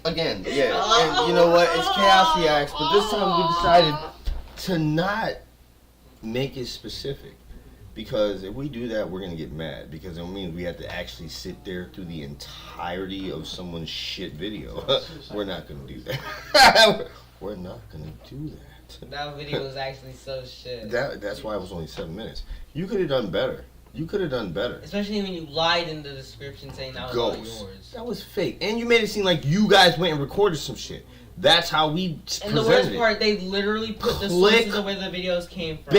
Again, yeah. And you know what? It's ChAoS Reacts, but this time we decided to not make it specific. Because if we do that, we're going to get mad. Because it means we have to actually sit there through the entirety of someone's shit video. We're not going to do that. We're not going to do that. That video was actually so shit. That's why it was only 7 minutes. You could have done better. You could have done better. Especially when you lied in the description saying that was all yours. That was fake. And you made it seem like you guys went and recorded some shit. That's how we presented it. And the worst part, they literally put the sources of where the videos came from.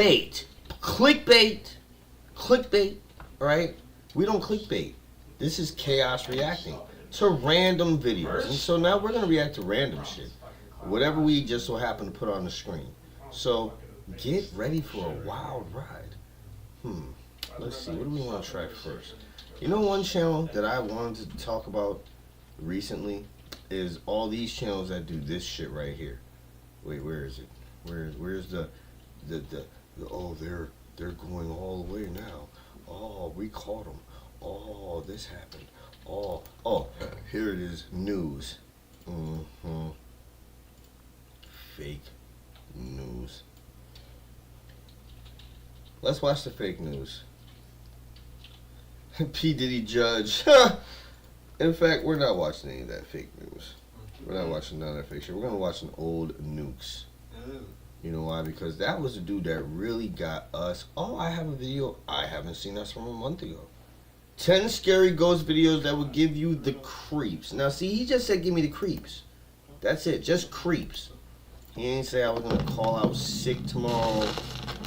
Clickbait, right? We don't clickbait. This is ChAoS reacting to random videos. And so now we're going to react to random shit. Whatever we just so happen to put on the screen. So get ready for a wild ride. Let's see. What do we want to try first? You know, one channel that I wanted to talk about recently is all these channels that do this shit right here. Wait, where is it? Where's the oh, they're going all the way now. Oh, we caught them. Oh, this happened. Oh, here it is. News. Fake news. Let's watch the fake news. P. Diddy judge. In fact, we're not watching any of that fake news. We're not watching none of that fake shit. We're going to watch some old nukes. You know why? Because that was the dude that really got us. Oh, I have a video I haven't seen us from a month ago. 10 scary ghost videos that will give you the creeps. Now, see, he just said give me the creeps. That's it. Just creeps. He didn't say I was going to call out sick tomorrow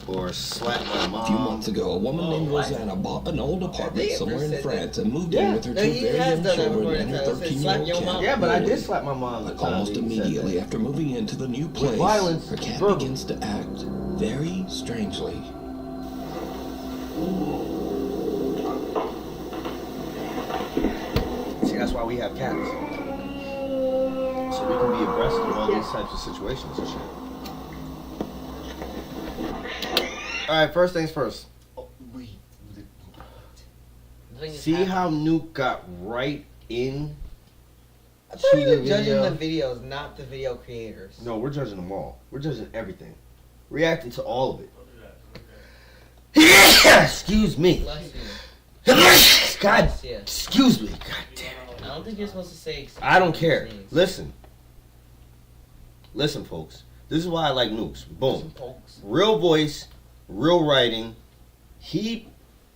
or slap my mom. A few months ago, a woman named Rosanna bought an old apartment somewhere in France and moved in with her two very young children and her 13-year-old cat. Yeah, but I did slap my mom. Almost immediately after moving into the new place, her cat begins to act very strangely. See, that's why we have cats. So we can be abreast of all these types of situations and shit. Alright, first things first. See how Nuke got right in I thought you were judging the videos, not the video creators. No, we're judging them all. We're judging everything. Reacting to all of it. Excuse me. God, excuse me. God damn it. I don't think you're supposed to say I don't care. Listen, folks. This is why I like Nukes. Boom. Real voice, real writing. He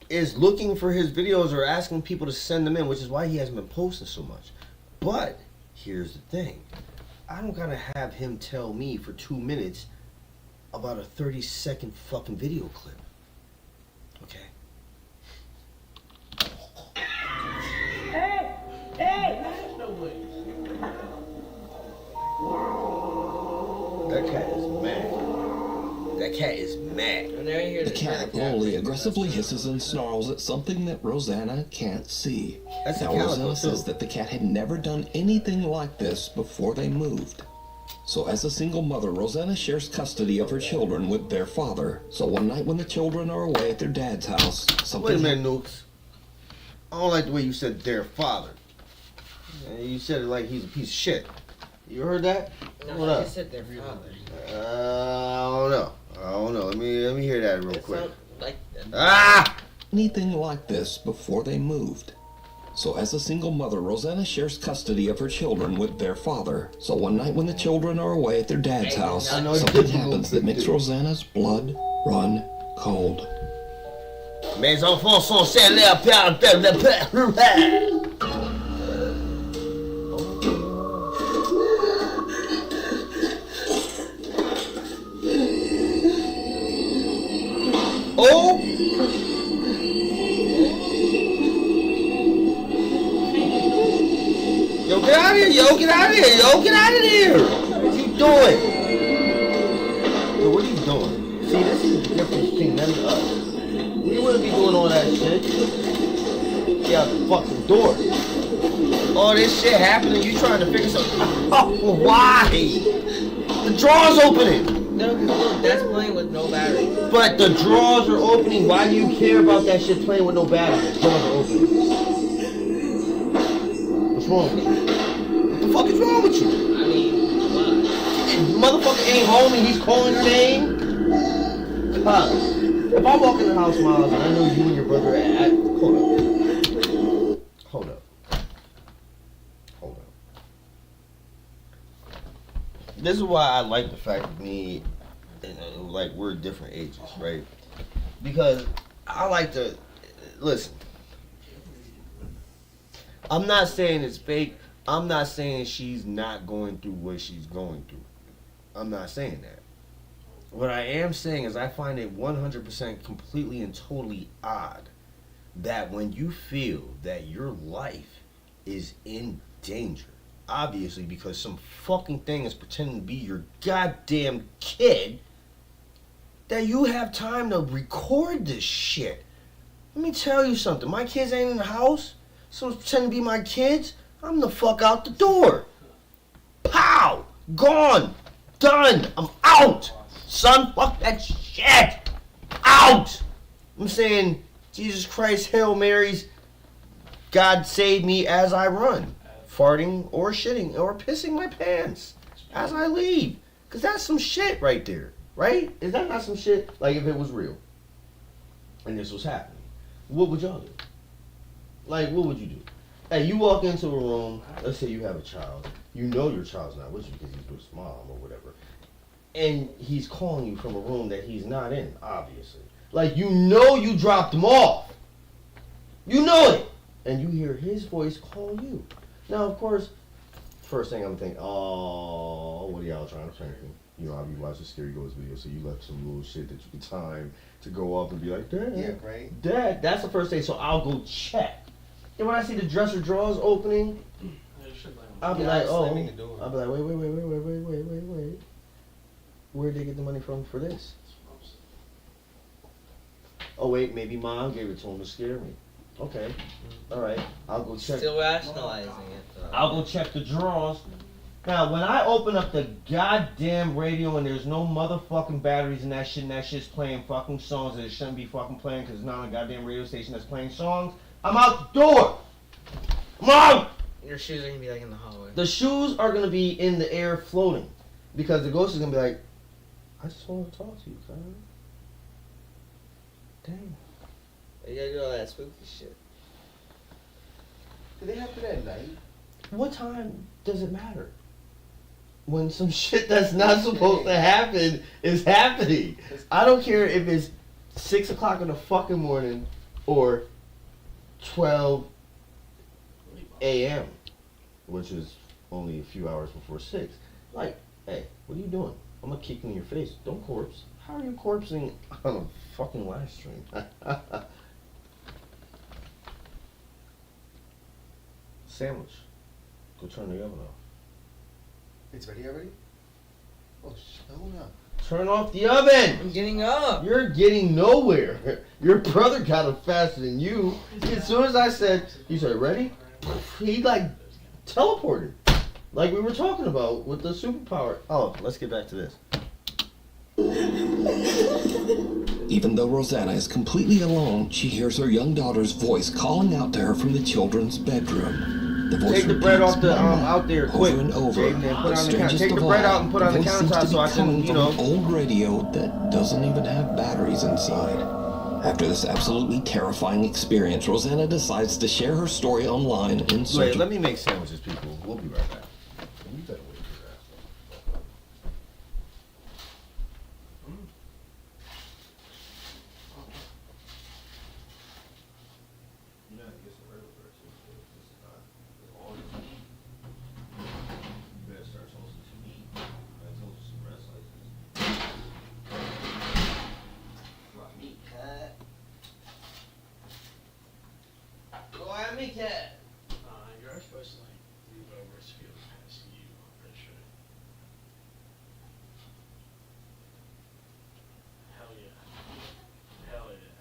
is looking for his videos or asking people to send them in, which is why he hasn't been posting so much. But here's the thing. I don't gotta have him tell me for 2 minutes about a 30-second fucking video clip. Okay? Hey! That cat is mad. That cat is mad. The cat Loli aggressively hisses and snarls at something that Rosanna can't see. Now, Rosanna says that the cat had never done anything like this before they moved. So as a single mother, Rosanna shares custody of her children with their father. So one night when the children are away at their dad's house, something... Wait a minute, Nukes. I don't like the way you said their father. You said it like he's a piece of shit. You heard that? No, what I up? just said their father. I don't know. Let me hear that real quick. Like anything like this before they moved. So as a single mother, Rosanna shares custody of her children with their father. So one night when the children are away at their dad's house, something happens that makes Rosanna's blood run cold. Mes enfants sont célèbres. Oh! Yo, get out of here! Yo, get out of here! Yo, get out of here! What are you doing? Yo, what are you doing? See, this is the difference between them and us. We wouldn't be doing all that shit. Get out the fucking door. All this shit happening, you trying to figure something out. Oh, why? The drawers opening. No, because look, that's playing with no battery. But the drawers are opening. Why do you care about that shit playing with no battery? The drawers are opening. What's wrong with you? What the fuck is wrong with you? I mean, what? Motherfucker ain't home and he's calling your name? Cuz, if I walk in the house, Miles, and I know you and your brother hold up. This is why I like the fact that me, like, we're different ages, right? Because I like to, listen, I'm not saying it's fake. I'm not saying she's not going through what she's going through. I'm not saying that. What I am saying is I find it 100% completely and totally odd that when you feel that your life is in danger, obviously because some fucking thing is pretending to be your goddamn kid, that you have time to record this shit. Let me tell you something. My kids ain't in the house. Someone's pretending to be my kids. I'm the fuck out the door. Pow! Gone. Done. I'm out. Son, fuck that shit. Out. I'm saying, Jesus Christ, Hail Marys, God save me as I run. Farting or shitting or pissing my pants as I leave. Because that's some shit right there. Right? Is that not some shit? Like if it was real and this was happening, what would y'all do? Like, what would you do? Hey, you walk into a room, let's say you have a child. You know your child's not with you because he's with his mom or whatever. And he's calling you from a room that he's not in, obviously. Like, you know you dropped him off. You know it. And you hear his voice call you. Now, of course, first thing I'm thinking, oh, what are y'all trying to prank me? You know, I'll be watching Scary Ghost video, so you left some little shit that you could time to go up and be like, Dad, Yeah, right. Dad, that's the first thing, so I'll go check. And when I see the dresser drawers opening, I'll be like, oh, I'll be like, wait. Where'd they get the money from for this? Oh, wait, maybe Mom gave it to him to scare me. Okay, alright, I'll go check. Still rationalizing it, though. I'll go check the drawers. Now, when I open up the goddamn radio and there's no motherfucking batteries in that shit and that shit's playing fucking songs that it shouldn't be fucking playing because it's not a goddamn radio station that's playing songs, I'm out the door! Mom! Your shoes are gonna be like in the hallway. The shoes are gonna be in the air floating because the ghost is gonna be like, I just want to talk to you, son. Dang. You gotta do all that spooky shit. Do they happen at night? What time does it matter? When some shit that's not supposed to happen is happening. I don't care if it's 6 o'clock in the fucking morning or 12 a.m., which is only a few hours before 6. Like, hey, what are you doing? I'm gonna kick you in your face. Don't corpse. How are you corpsing on a fucking live stream? Sandwich. Go turn the oven off. It's ready already? Oh, hold up. Turn off the oven! I'm getting up! You're getting nowhere. Your brother got up faster than you. As soon as I said, he said, ready? He like teleported. Like we were talking about with the superpower. Oh, let's get back to this. Even though Rosanna is completely alone, she hears her young daughter's voice calling out to her from the children's bedroom. The voice Take the bread repeats off the out out there quick. and over. Jaden, and put But on the strangest take the of bread all, out and put on the voice seems to countertop be so I can, coming you from know. an old radio that doesn't even have batteries inside. After this absolutely terrifying experience, Rosanna decides to share her story online in search Wait, of... let me make sandwiches, people. We'll be right back. You better wait for that. You gotta get some regular bread too. This is not all you need. You better start toasting some meat. I told you some bread slices. Meat cut. Go at me, cat. You're supposed to like move over so people kind of see you. I'm pretty sure. Hell yeah. Hell yeah.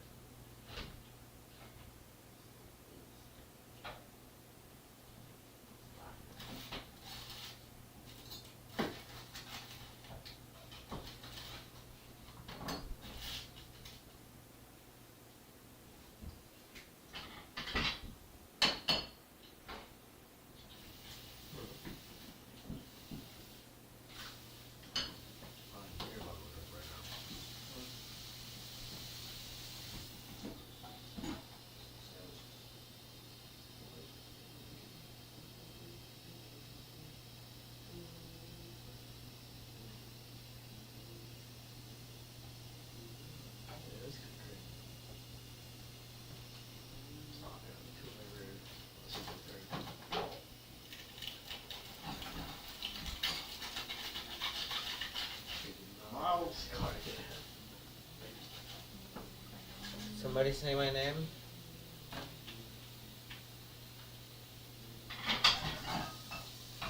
Anybody say my name?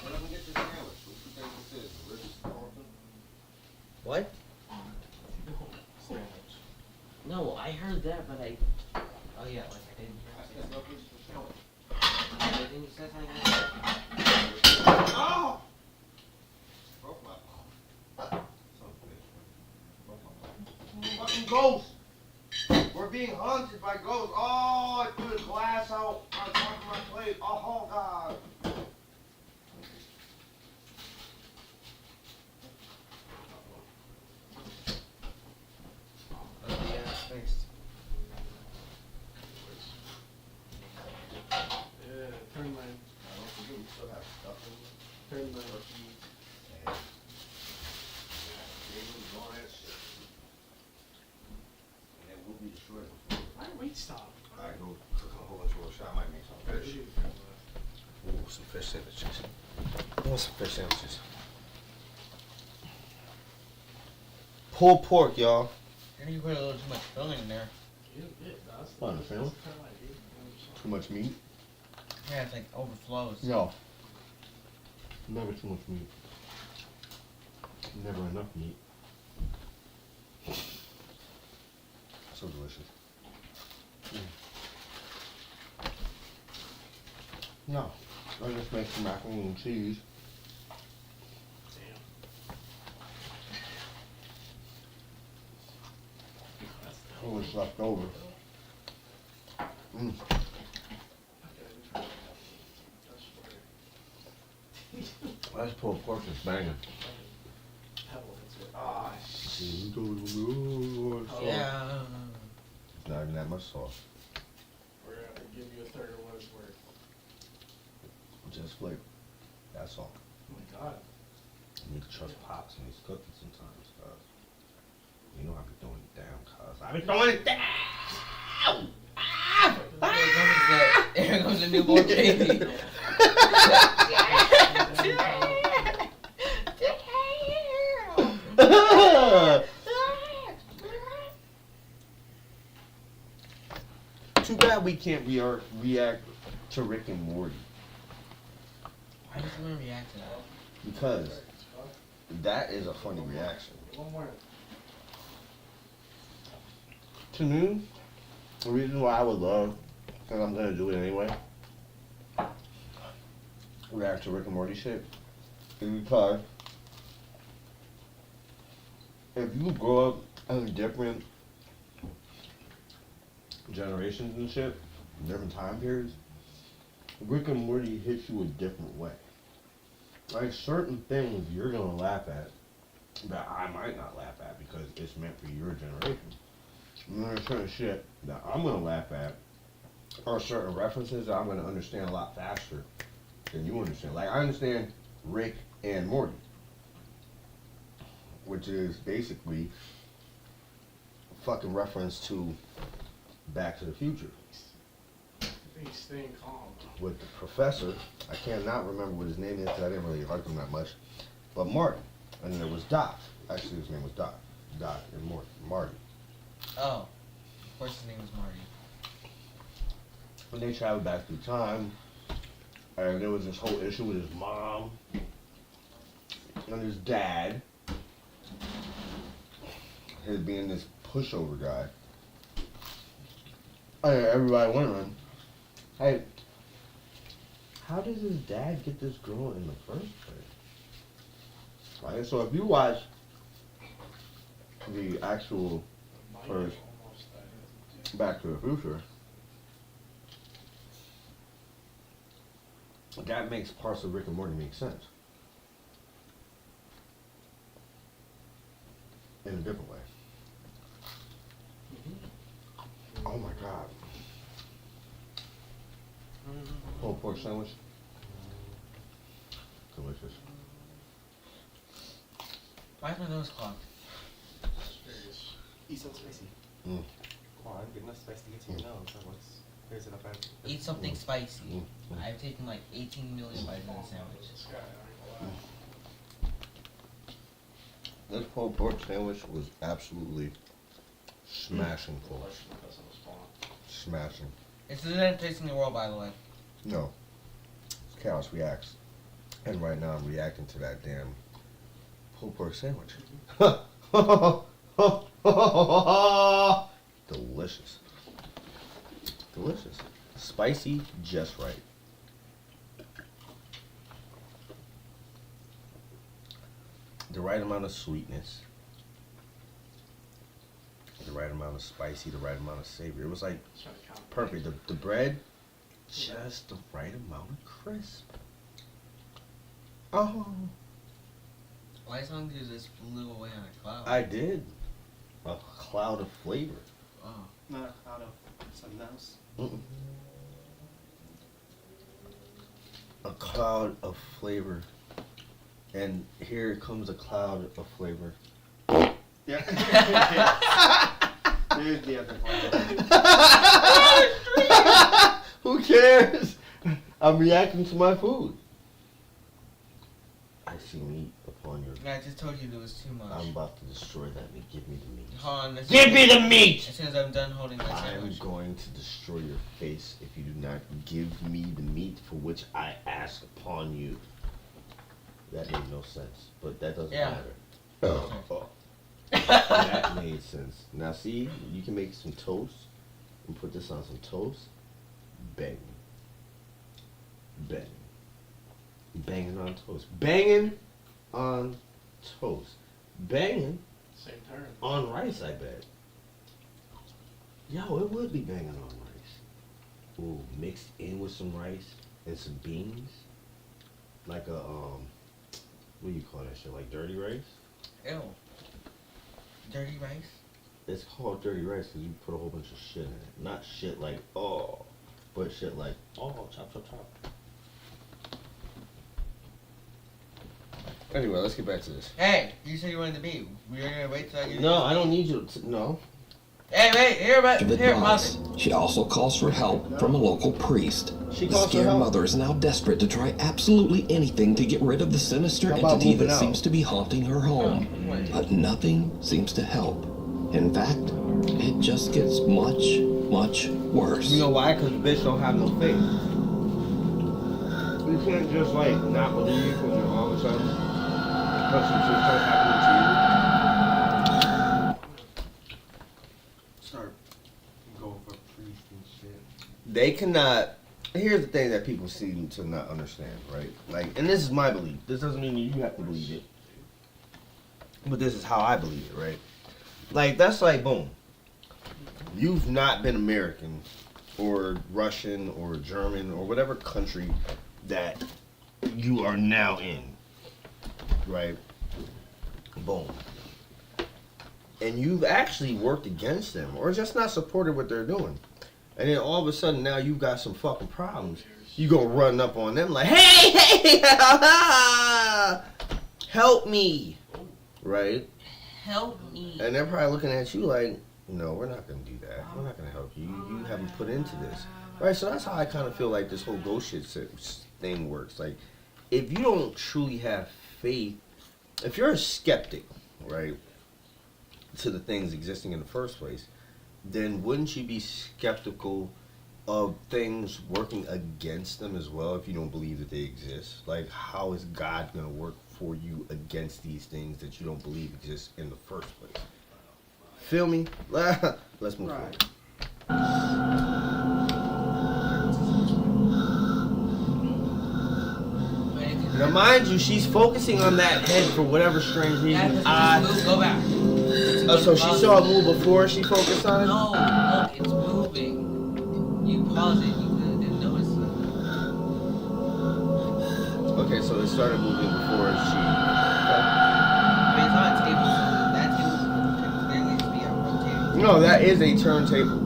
When do we get this sandwich? What do you think this is? Delicious Carlton? What? Sandwich. No, I heard that, but I. Oh yeah, like I didn't hear. I said no place for sandwich. I didn't say something. Oh! Broke my phone. Son of a bitch. Broke my phone. Fucking ghost! We're being haunted by ghosts. Oh, I threw the glass out on top of my plate. Oh, God. Yeah, turn mine. Turn mine. Why wait stop? I go cook a whole bunch of shot. I might make some fish. Ooh, some fish sandwiches. I want some fish sandwiches. Pulled pork, y'all. I think you put a little too much filling in there. Fine, sandwich. Too much meat? Yeah, it's like overflows. No. Never too much meat. Never enough meat. So delicious. No. I just make some macaroni and cheese. What was left over? Mm. That's pulled pork is banging. Ah, shit. Yeah. It's not even that much sauce. We're gonna give you a third of what it's worth. Just flavor. That's all. Oh my god. You need to trust Pops when he's cooking sometimes, cuz. You know I be throwing it down, cuz. I be throwing it down! Here comes the newborn baby. Too bad we can't react to Rick and Morty. Why does someone react to that? Because that is a funny reaction. One more. To me, the reason why I would love, and I'm gonna do it anyway, react to Rick and Morty shit, is because if you grow up in different generations and shit, different time periods, Rick and Morty hits you a different way. Like certain things you're gonna laugh at that I might not laugh at because it's meant for your generation. And there's certain shit that I'm gonna laugh at, or certain references that I'm gonna understand a lot faster than you understand. Like I understand Rick and Morty, which is basically a fucking reference to Back to the Future. He's staying calm. With the professor, I cannot remember what his name is because I didn't really like him that much, but Marty, and there was Doc. Actually, his name was Doc. Doc and Marty. Oh, of course his name was Marty. When they traveled back through time, and there was this whole issue with his mom and his dad, his being this pushover guy. And everybody wondering, hey, how does his dad get this girl in the first place? Right? So if you watch the actual first Back to the Future, that makes parts of Rick and Morty make sense. In a different way. Oh my god. Pulled pork sandwich. Delicious. Why is my nose clogged? Eat something spicy. Mm. Come on, get enough spice to get to your nose. There's enough. Eat something spicy. Mm. I've taken like 18 million bites in a sandwich. This guy, I ain't gonna lie. This pulled pork sandwich was absolutely Smashing, folks. Question because of the spawn. Smashing. It's the best place in the world, by the way. No. It's ChAoS Reacts. And right now I'm reacting to that damn pulled pork sandwich. Delicious. Delicious. Spicy, just right. The right amount of sweetness. The right amount of spicy, the right amount of savory. It was like Trying to count. perfect. The bread, just the right amount of crisp. Oh, Why long you just flew away on a cloud? I did. A cloud of flavor. Oh. Not out of something else. Mm-mm. A cloud of flavor. And here comes a cloud of flavor. Yeah. Here's the other part. Who cares? I'm reacting to my food. I see meat upon your. Yeah, I just told you there was too much. I'm about to destroy that meat. Give me the meat. Hold on. Give me the meat! As soon as I'm done holding my I'm sandwich. going to destroy your face if you do not give me the meat for which I ask upon you. That made no sense, but that doesn't Yeah. matter. Oh. That made sense. Now see, you can make some toast and put this on some toast. Bang. Bang. Banging on toast. Banging on toast. Banging Same turn. on rice, I bet. Yo, it would be banging on rice. Ooh, mixed in with some rice and some beans. Like a, what do you call that shit? Like dirty rice? Ew. Dirty rice? It's called dirty rice because you put a whole bunch of shit in it. Not shit like, oh, but shit like, oh, chop, chop, chop. Anyway, let's get back to this. Hey, you said you wanted to be. We were gonna wait till I get. No, I don't need you to, no. Hey, wait, here, but Give here, advice. mother. She also calls for help from a local priest. She The calls for scared help. mother is now desperate to try absolutely anything to get rid of the sinister How about entity moving that out? seems to be haunting her home. But nothing seems to help. In fact, it just gets much, much worse. You know why? Because the bitch don't have no faith. You can't just like not believe when you're all of a sudden because some shit starts happening Start going for priest and shit. to you. They cannot. Here's the thing that people seem to not understand, right? Like, and this is my belief. This doesn't mean you have to believe it, but this is how I believe it, right? Like, that's like, boom. You've not been American or Russian or German or whatever country that you are now in, right? Boom. And you've actually worked against them or just not supported what they're doing. And then all of a sudden now you've got some fucking problems. You gonna run up on them like, hey, help me, right? Help me. And they're probably looking at you like, no, we're not going to do that. We're not going to help you. You haven't put into this. Right? So that's how I kind of feel like this whole ghost shit thing works. Like, if you don't truly have faith, if you're a skeptic, right, to the things existing in the first place, then wouldn't you be skeptical of things working against them as well if you don't believe that they exist? Like, how is God going to work for you against these things that you don't believe exist in the first place? Feel me? Let's move forward. Now, mind you, she's focusing on that head for whatever strange reason. Go back. Oh, so she saw it move before she focused on it? No, look, it's moving. You pause it, you didn't notice it. Okay, so it started moving before she. I mean, it's not a table, so that table can clearly just be a rotating. No, that is a turntable.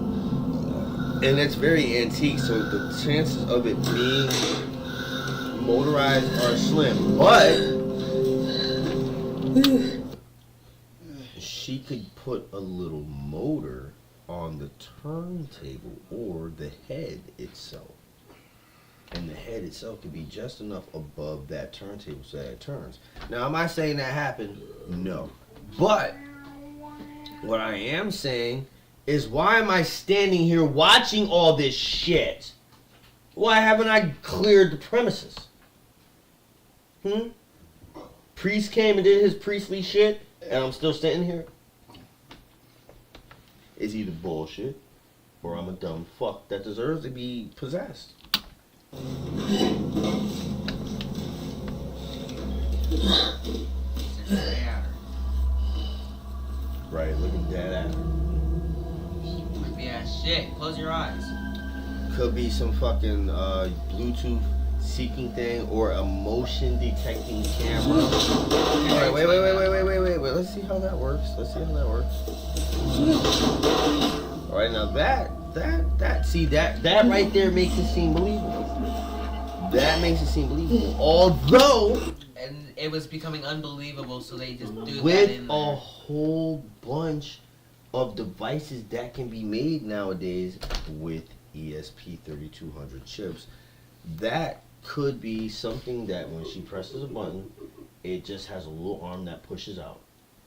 And it's very antique, so the chances of it being motorized are slim. But she could put a little motor on the turntable or the head itself. And the head itself could be just enough above that turntable so that it turns. Now, am I saying that happened? No. But what I am saying is why am I standing here watching all this shit? Why haven't I cleared the premises? Priest came and did his priestly shit, and I'm still standing here? It's either bullshit, or I'm a dumb fuck that deserves to be possessed. Right, looking dead at her. Yeah, shit. Close your eyes. Could be some fucking Bluetooth seeking thing or a motion detecting camera. Alright, wait. Let's see how that works. Alright, now that right there makes it seem believable. That makes it seem believable. Although, And it was becoming unbelievable, so they just do that with in a there. whole bunch of devices that can be made nowadays with ESP3200 chips, that could be something that when she presses a button, it just has a little arm that pushes out,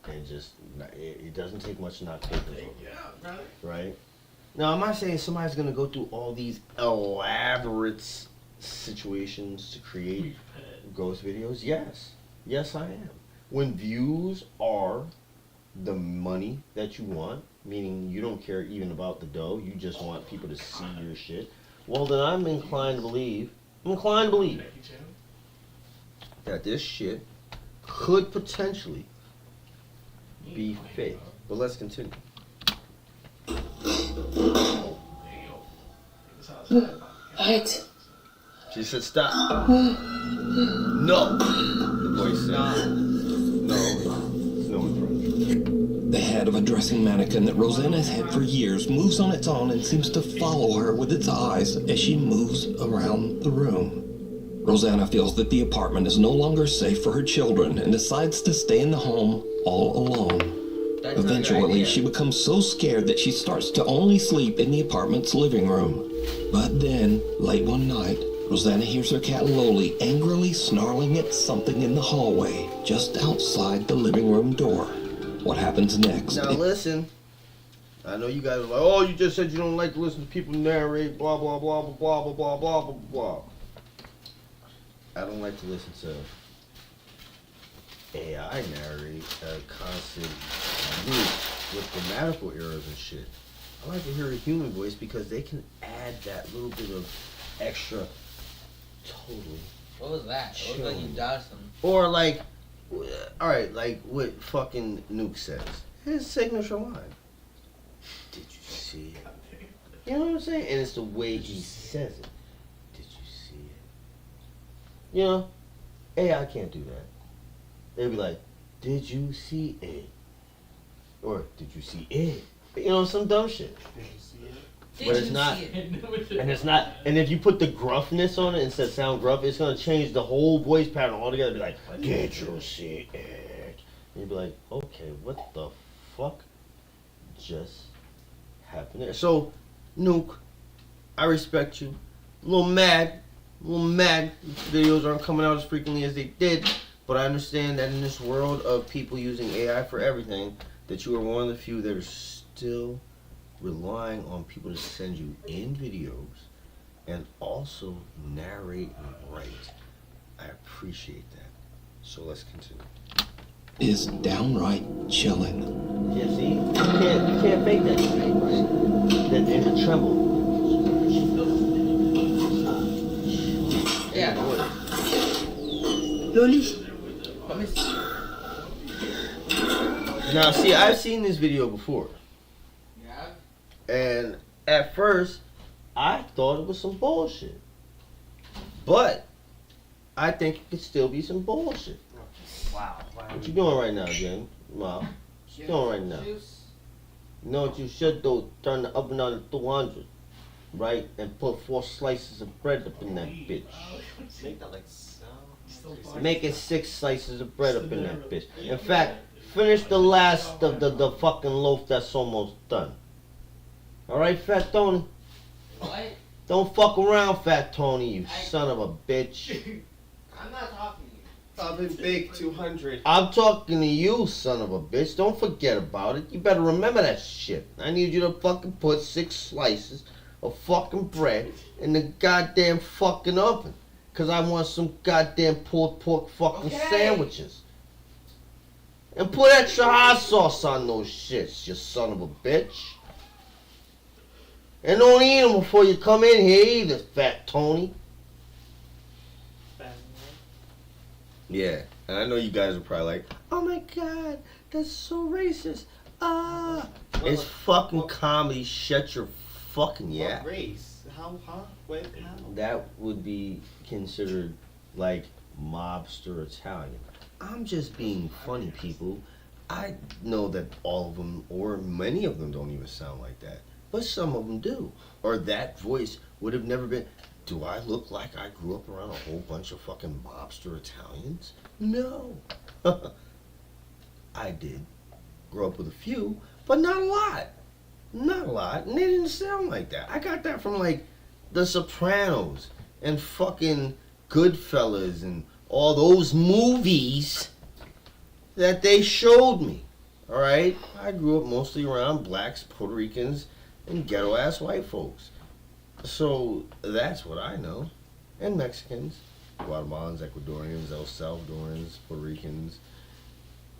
and just it doesn't take much to knock papers over. Right? Now, I'm not saying somebody's gonna go through all these elaborate situations to create ghost videos. Yes, I am. When views are the money that you want, meaning you don't care even about the dough, you just want people to see your shit, well then I'm inclined to believe that this shit could potentially be fake. But let's continue. What? She said stop. No. The voice said no. It's no infringement. The head of a dressing mannequin that Rosanna's had for years moves on its own and seems to follow her with its eyes as she moves around the room. Rosanna feels that the apartment is no longer safe for her children and decides to stay in the home all alone. Eventually, she becomes so scared that she starts to only sleep in the apartment's living room. But then, late one night, Rosanna hears her cat Loli angrily snarling at something in the hallway just outside the living room door. What happens next? Now listen, I know you guys are like, oh, you just said you don't like to listen to people narrate, blah, blah, blah, blah, blah, blah, blah, blah, blah, blah. I don't like to listen to AI narrate a constant loop with grammatical errors and shit. I like to hear a human voice because they can add that little bit of extra totally. What was that? It looked like you dodged them. Or like, alright, like what fucking Nuke says. His signature line. Did you see it? You know what I'm saying? And it's the way he says it. Did you see it? You know, AI can't do that. They'd be like, did you see it? Or did you see it? You know, some dumb shit. But it's not, and it's not, and if you put the gruffness on it instead of sound gruff, it's gonna change the whole voice pattern altogether. Be like, did you see it? And you'd be like, okay, what the fuck just happened there? So, Nuke, I respect you. A little mad. Videos aren't coming out as frequently as they did, but I understand that in this world of people using AI for everything, that you are one of the few that are still relying on people to send you in videos and also narrate and write. I appreciate that. So let's continue. Is downright chilling. Yeah, see? You can't fake that shit, right? That and the tremble. Yeah. Loli. Let me see. Now, see, I've seen this video before. Yeah. And at first, I thought it was some bullshit. But I think it could still be some bullshit. Wow. What you doing right now, Jen? Mom? What you doing right now? You know what you should do? Turn the oven on to 200, right? And put 4 slices of bread up in that bitch. Make that like Make it 6 slices of bread up in that bitch. In fact, finish the last of the fucking loaf that's almost done. Alright, Fat Tony? What? Don't fuck around, Fat Tony, you son of a bitch. I'm not talking to you. Oven Bake 200. I'm talking to you, son of a bitch. Don't forget about it. You better remember that shit. I need you to fucking put 6 slices of fucking bread in the goddamn fucking oven. Cause I want some goddamn pulled pork fucking sandwiches. And put extra hot sauce on those shits, you son of a bitch. And don't eat them before you come in here either, Fat Tony. Yeah, and I know you guys are probably like, oh my god, that's so racist. It's fucking comedy. Shut your fucking yap. What race? How? Wait, how? That would be considered like mobster Italian. I'm just being funny, people. I know that all of them, or many of them, don't even sound like that. But some of them do. Or that voice would have never been. Do I look like I grew up around a whole bunch of fucking mobster Italians? No. I did grow up with a few, but not a lot. Not a lot. And they didn't sound like that. I got that from like The Sopranos and fucking Goodfellas and all those movies that they showed me. Alright? I grew up mostly around blacks, Puerto Ricans, and ghetto ass white folks. So that's what I know. And Mexicans, Guatemalans, Ecuadorians, El Salvadorans, Puerto Ricans,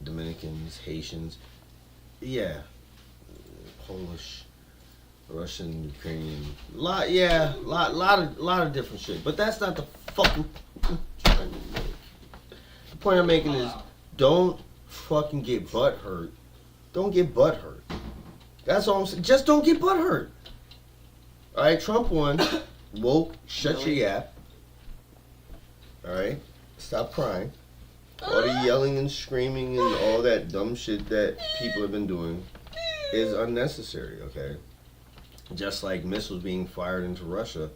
Dominicans, Haitians. Yeah. Polish, Russian, Ukrainian. Lot of different shit. But that's not the fucking point I'm trying to make. The point I'm making is don't fucking get butt hurt. Don't get butt hurt. That's all I'm saying. Just don't get butt hurt. Alright, Trump won. Woke, shut your yap. Alright? Stop crying. All the yelling and screaming and all that dumb shit that people have been doing is unnecessary, okay? Just like missiles being fired into Russia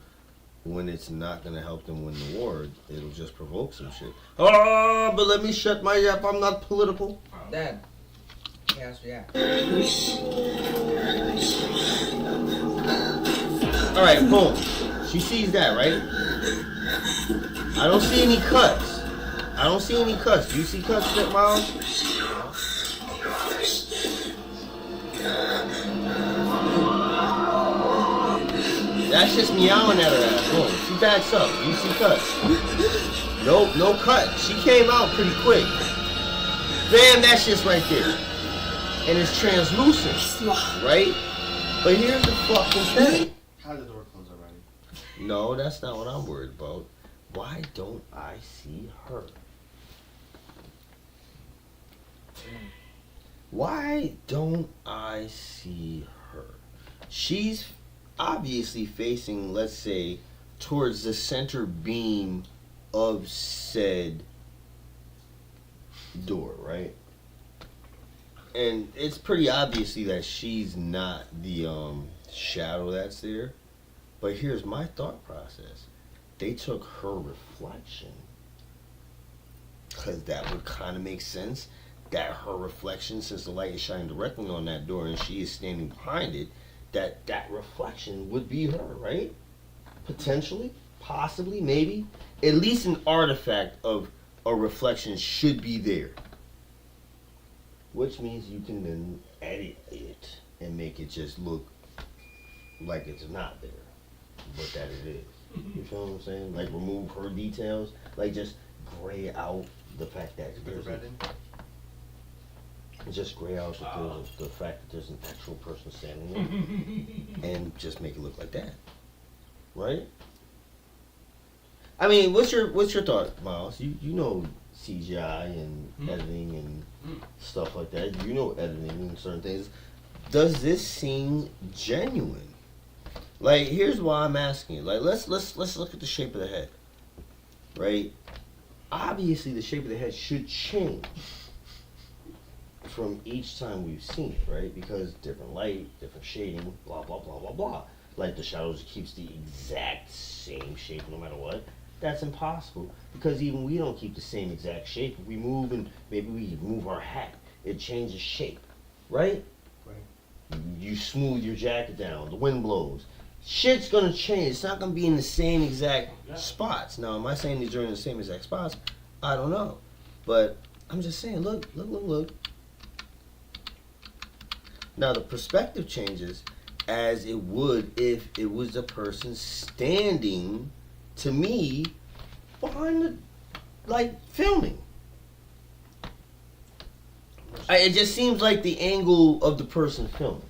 when it's not going to help them win the war, it'll just provoke some shit. Oh, but let me shut my yap. I'm not political. Dad. ChAoS, yeah. Alright, boom. She sees that, right? I don't see any cuts. I don't see any cuts. Do you see cuts, Miles? That's just meowing at her ass. Boom. She backs up. Do you see cuts? Nope, no cut. She came out pretty quick. Bam, that's just right there. And it's translucent, right? But here's the fucking thing. How did the door close already? No, that's not what I'm worried about. Why don't I see her? Why don't I see her? She's obviously facing, let's say, towards the center beam of said door, right? And it's pretty obviously that she's not the shadow that's there. But here's my thought process. They took her reflection, because that would kind of make sense, that her reflection, since the light is shining directly on that door and she is standing behind it, that reflection would be her, right? Potentially, possibly, maybe. At least an artifact of a reflection should be there. Which means you can then edit it and make it just look like it's not there, but that it is. You feel what I'm saying? Like remove her details, like just gray out the fact that there's just gray out the fact that there's an actual person standing there, and just make it look like that, right? I mean, what's your thought, Miles? You know CGI and editing and stuff like that. You know editing and certain things. Does this seem genuine? Like, here's why I'm asking it. Like, let's look at the shape of the head, right? Obviously, the shape of the head should change from each time we've seen it, right? Because different light, different shading, blah blah blah blah blah. Like the shadows keeps the exact same shape no matter what. That's impossible, because even we don't keep the same exact shape. If we move and maybe we move our hat, it changes shape, right? Right. You smooth your jacket down, the wind blows. Shit's gonna change. It's not gonna be in the same exact spots. Now, am I saying these are in the same exact spots? I don't know. But I'm just saying, look. Now the perspective changes as it would if it was a person standing, to me, behind the, like, filming. It just seems like the angle of the person filming.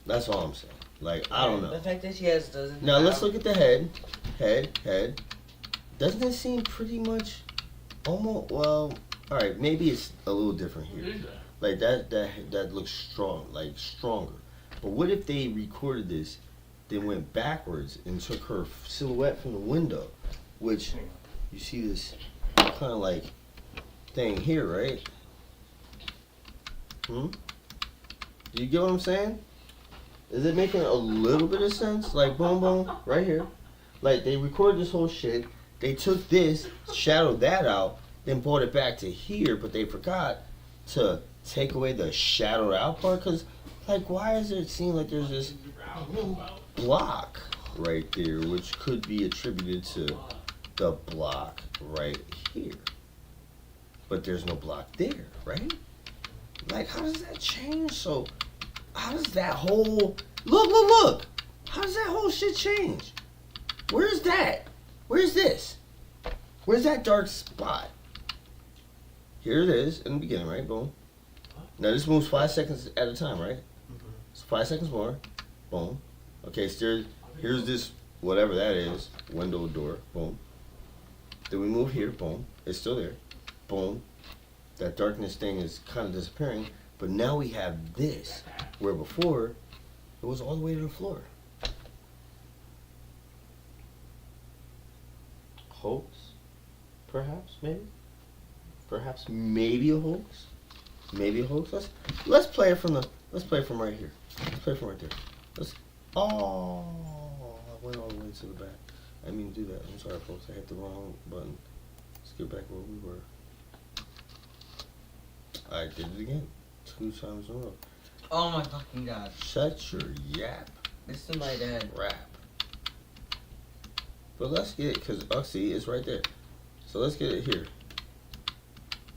That's all I'm saying. Like, I don't know. The fact that she has doesn't. Now let's look at the head. Head. Doesn't it seem pretty much almost, well, alright, maybe it's a little different What here. is that? Like that looks strong, like stronger. But what if they recorded this, then went backwards and took her silhouette from the window, which you see this kind of like thing here, right? Do you get what I'm saying? Is it making a little bit of sense? Like boom, boom, right here. Like they recorded this whole shit. They took this, shadowed that out, then brought it back to here, but they forgot to take away the shadowed out part. Cause like, why does it seem like there's this block right there, which could be attributed to the block right here? But there's no block there, right? Like, how does that change? So, how does that whole look? How does that whole shit change? Where's that? Where's this? Where's that dark spot? Here it is in the beginning, right? Boom. Now this moves 5 seconds at a time, right? So 5 seconds more. Boom. Okay, so here's this, whatever that is, window, door. Boom. Then we move here. Boom. It's still there. Boom. That darkness thing is kind of disappearing. But now we have this, where before it was all the way to the floor. Hoax? Perhaps, maybe? Perhaps maybe a hoax? Maybe a hoax? Let's play it from right here. Let's play it from right there. I went all the way to the back. I didn't mean to do that. I'm sorry folks, I hit the wrong button. Let's get back where we were. I did it again. 2 times in a row. Oh my fucking god. Shut your yap. This is my dad. Crap. But let's get it, because see, it's right there. So let's get it here.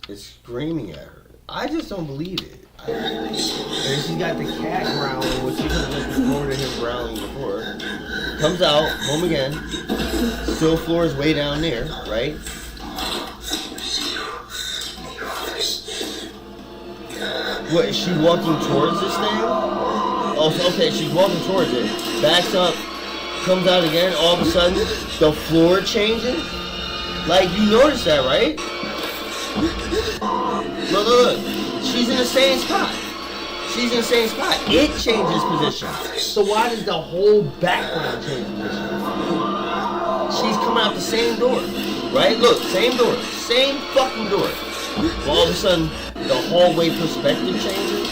It's screaming at her. I just don't believe it. And she's got the cat growling, which she could have just recorded him growling before. Comes out, home again. Still floor is way down there, right? What, is she walking towards this thing? Oh, so, okay, she's walking towards it. Backs up, comes out again, all of a sudden, the floor changes? Like, you noticed that, right? Look. She's in the same spot. It changes position. So why does the whole background change position? She's coming out the same door, right? Look, same door. Same fucking door. Well, all of a sudden, the hallway perspective changes?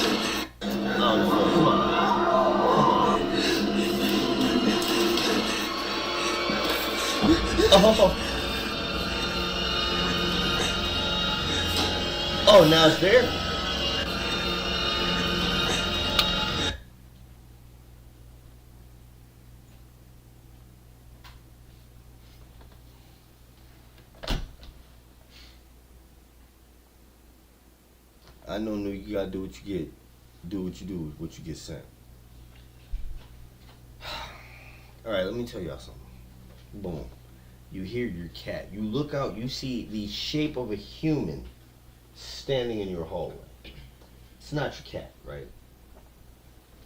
I don't know. Come on. Oh, now it's there. I know you gotta do what you get. Do what you do, what you get sent. Alright, let me tell y'all something. Boom. You hear your cat. You look out, you see the shape of a human standing in your hallway. It's not your cat, right?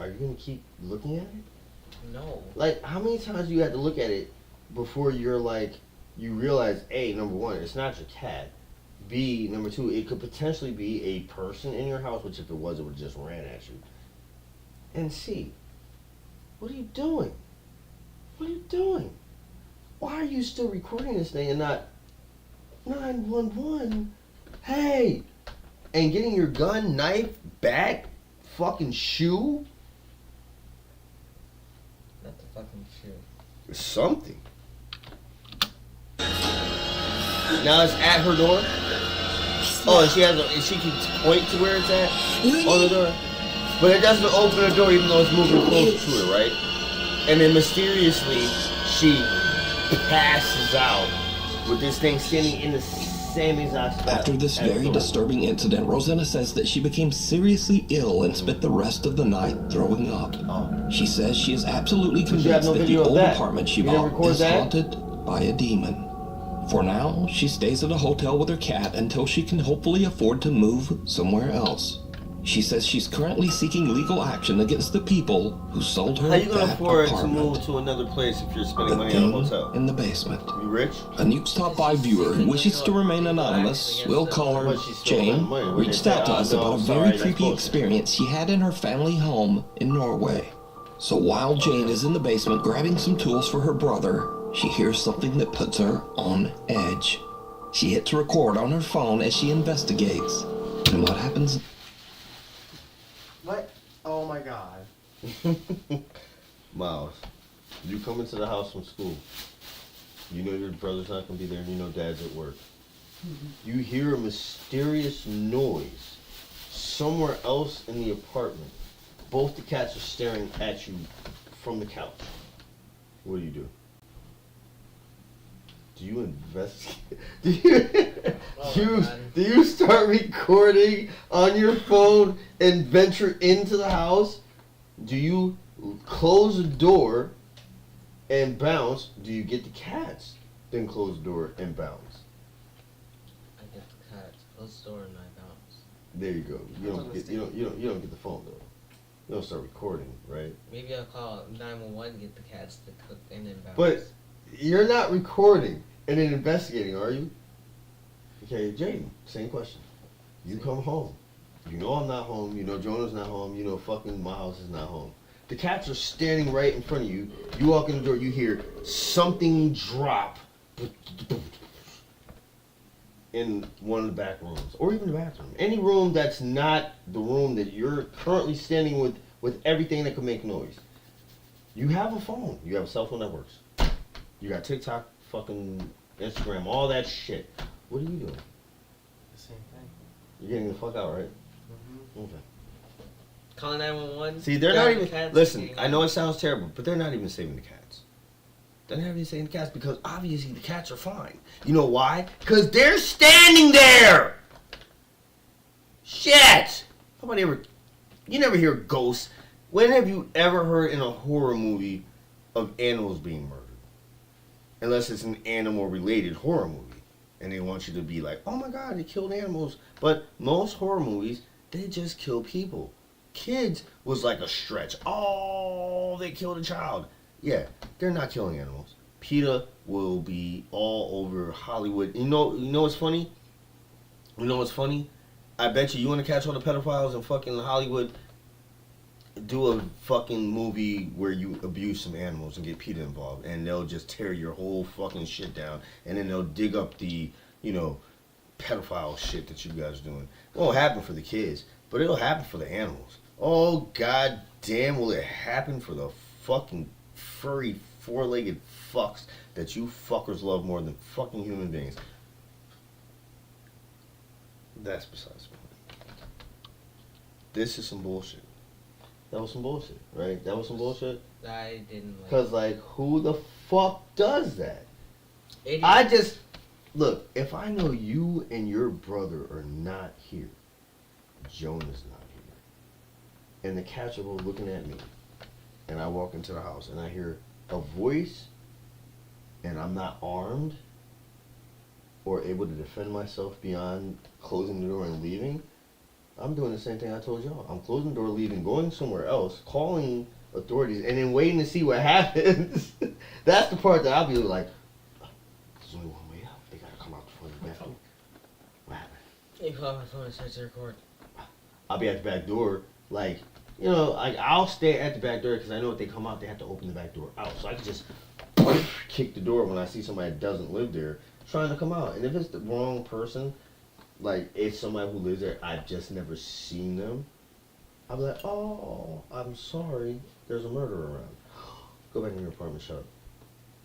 Are you gonna keep looking at it? No. Like, how many times do you have to look at it before you're like, you realize, A, number one, it's not your cat. B, number two, it could potentially be a person in your house, which if it was, it would just ran at you. And C, what are you doing? What are you doing? Why are you still recording this thing and not 911? Hey! And getting your gun, knife, bat, fucking shoe? Not the fucking shoe. Something. Now it's at her door. Oh, and she can point to where it's at on the door. But it doesn't open the door even though it's moving closer to it, right? And then mysteriously she passes out with this thing standing in the same exact spot. After this as very Thor. disturbing incident, Rosanna says that she became seriously ill and spent the rest of the night throwing up. She says she is absolutely But you have convinced no that the video of old that. apartment she You didn't bought record is that? haunted by a demon. For now, she stays at a hotel with her cat until she can hopefully afford to move somewhere else. She says she's currently seeking legal action against the people who sold her How you gonna that afford to apartment. move to another place if you're spending The money on a thing hotel? in the basement. You rich? A Nuke's Top 5 viewer who wishes to remain anonymous, we'll call her But she's still Jane, spending money. What reached they say, out to us no, about a sorry, very that's creepy bullshit. experience she had in her family home in Norway. So while Jane is in the basement grabbing some tools for her brother, she hears something that puts her on edge. She hits record on her phone as she investigates. And what happens? What? Oh my god. Miles, you come into the house from school. You know your brother's not gonna be there, and you know dad's at work. You hear a mysterious noise somewhere else in the apartment. Both the cats are staring at you from the couch. What do? Do you investigate? Do you start recording on your phone and venture into the house? Do you close the door and bounce? Do you get the cats, then close the door and bounce? I get the cats, close the door, and I bounce. There you go. You don't get the phone though. You don't start recording, right? Maybe I'll call 911 to get the cats to cook and then bounce. But you're not recording and then investigating, are you? Okay, Jaden, same question. You come home. You know I'm not home. You know Jonah's not home. You know fucking Miles is not home. The cats are standing right in front of you. You walk in the door, you hear something drop in one of the back rooms, or even the bathroom. Any room that's not the room that you're currently standing with everything that could make noise. You have a phone. You have a cell phone that works. You got TikTok, fucking Instagram, all that shit. What are you doing? The same thing. You're getting the fuck out, right? Mm-hmm. Okay. Call 911. See, they're grab not the even. cats, Listen, and- I know it sounds terrible, but they're not even saving the cats. They're not even saving the cats because obviously the cats are fine. You know why? Because they're standing there! Shit! Nobody ever. You never hear ghosts. When have you ever heard in a horror movie of animals being murdered? Unless it's an animal related horror movie. And they want you to be like, oh my god, they killed animals. But most horror movies, they just kill people. Kids was like a stretch. Oh, they killed a child. Yeah, they're not killing animals. PETA will be all over Hollywood. You know what's funny? You know what's funny? I bet you want to catch all the pedophiles in fucking Hollywood. Do a fucking movie where you abuse some animals and get PETA involved, and they'll just tear your whole fucking shit down, and then they'll dig up the, pedophile shit that you guys are doing. It won't happen for the kids, but it'll happen for the animals. Oh, god damn, will it happen for the fucking furry, four-legged fucks that you fuckers love more than fucking human beings. That's besides the point. This is some bullshit. That was some bullshit, right? That was some bullshit? I didn't like. Because, who the fuck does that? Idiot. Look, if I know you and your brother are not here, Jonah's not here, and the cats are both looking at me, and I walk into the house and I hear a voice, and I'm not armed or able to defend myself beyond closing the door and leaving, I'm doing the same thing I told y'all. I'm closing the door, leaving, going somewhere else, calling authorities, and then waiting to see what happens. That's the part that I'll be like, there's only one way out. They gotta come out the front bathroom. What happened? You call my phone and start to record. I'll be at the back door, I'll stay at the back door because I know if they come out, they have to open the back door out. So I can just kick the door when I see somebody that doesn't live there trying to come out. And if it's the wrong person, it's somebody who lives there, I've just never seen them, I'll be like, oh, I'm sorry, there's a murderer around. Go back in your apartment, shut up.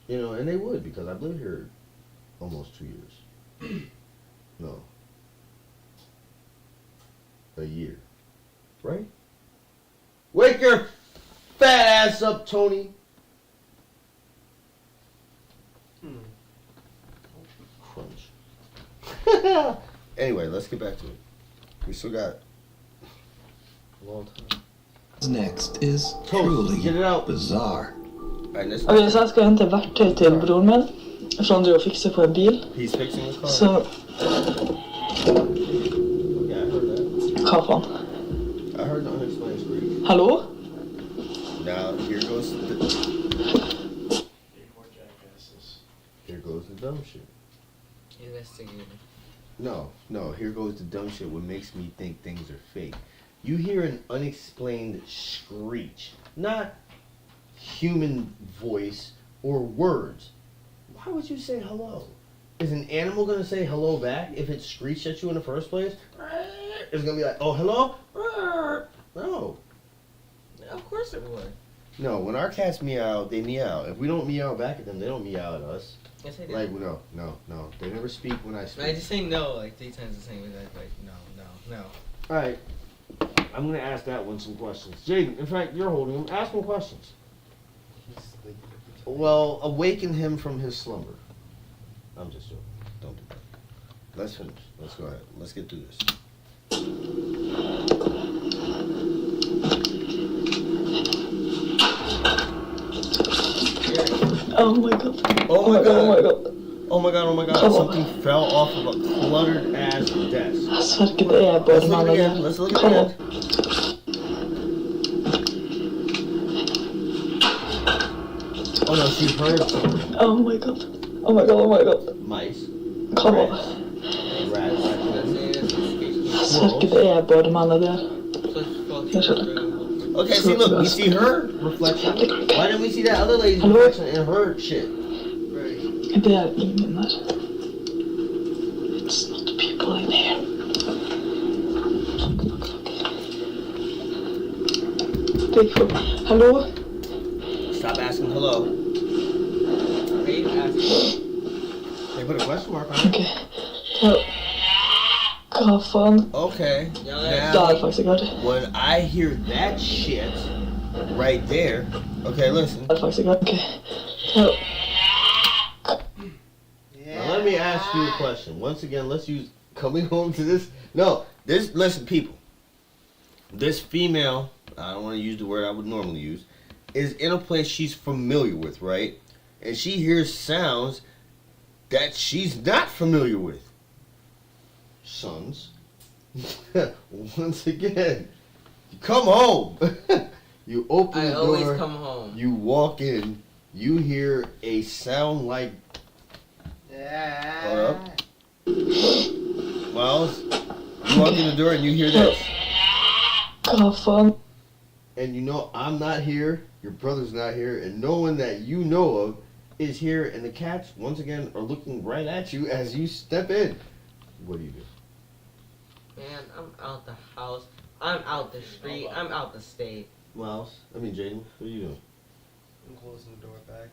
And they would because I've lived here almost 2 years. No. A year. Right? Wake your fat ass up, Tony. Crunch. Anyway, let's get back to it. We still got a long time. Next is Toast, truly get it out. bizarre. Alright, this Okej, så här ska jag hämta verktyg till brodern min. Från du och fixar på en bil. he's fixing his car. Så, Yeah, I heard that. Kaffan. I heard the unexplained screech. Hallå? Now here goes the Big more jackasses. here goes the dumb shit. Investigating. No, here goes the dumb shit. What makes me think things are fake. You hear an unexplained screech, not human voice or words. Why would you say hello? Is an animal gonna say hello back if it screeched at you in the first place? It's gonna be like, oh, hello? No. Of course it would. No, when our cats meow, they meow. If we don't meow back at them, they don't meow at us. Yes, I did. Like, no. They never speak when I speak. I just say no like 3 times the same way. Like no. Alright. I'm gonna ask that one some questions. Jaden, in fact, you're holding him. Ask him questions. He's sleeping. Well, awaken him from his slumber. I'm just joking. Don't do that. Let's finish. Let's go ahead. Let's get through this. Oh my god. Oh my Oh god. my god. Oh my god, oh my god. Come on. Something fell off of a cluttered ass desk. Sverker, det är Let's både look man at och it again. där. Let's look at it Kom again. on. Oh no, she heard something. Oh my god. Oh my god, oh my god. Mice. Kom on. Rats. Rats. Sverker, det är både man och där. Okay, see, look, we see her reflection. Why didn't we see that other lady's Hello? reflection in her shit? Det är ingen där. It's not people in here. Look. Hallå? Stop asking hello. They put a question mark on it. Okej. Kaffan. Okay. Där Now, faktiskt var det. when I hear that shit right there, okay, listen. Där faktiskt var det. Okej. Now let me ask you a question. Once again, let's use coming home to this. No, this. Listen, people. This female, I don't want to use the word I would normally use, is in a place she's familiar with, right? And she hears sounds that she's not familiar with. Sons. Once again, you come home. You open I the always door. come home. You walk in. You hear a sound like. Hold up. Miles, you walk in the door and you hear this. Kaffan. And you know I'm not here, your brother's not here, and no one that you know of is here, and the cats, once again, are looking right at you as you step in. What do you do? Man, I'm out the house. I'm out the street. I'm out the state. Miles, Jaden, what are you doing? I'm closing the door back.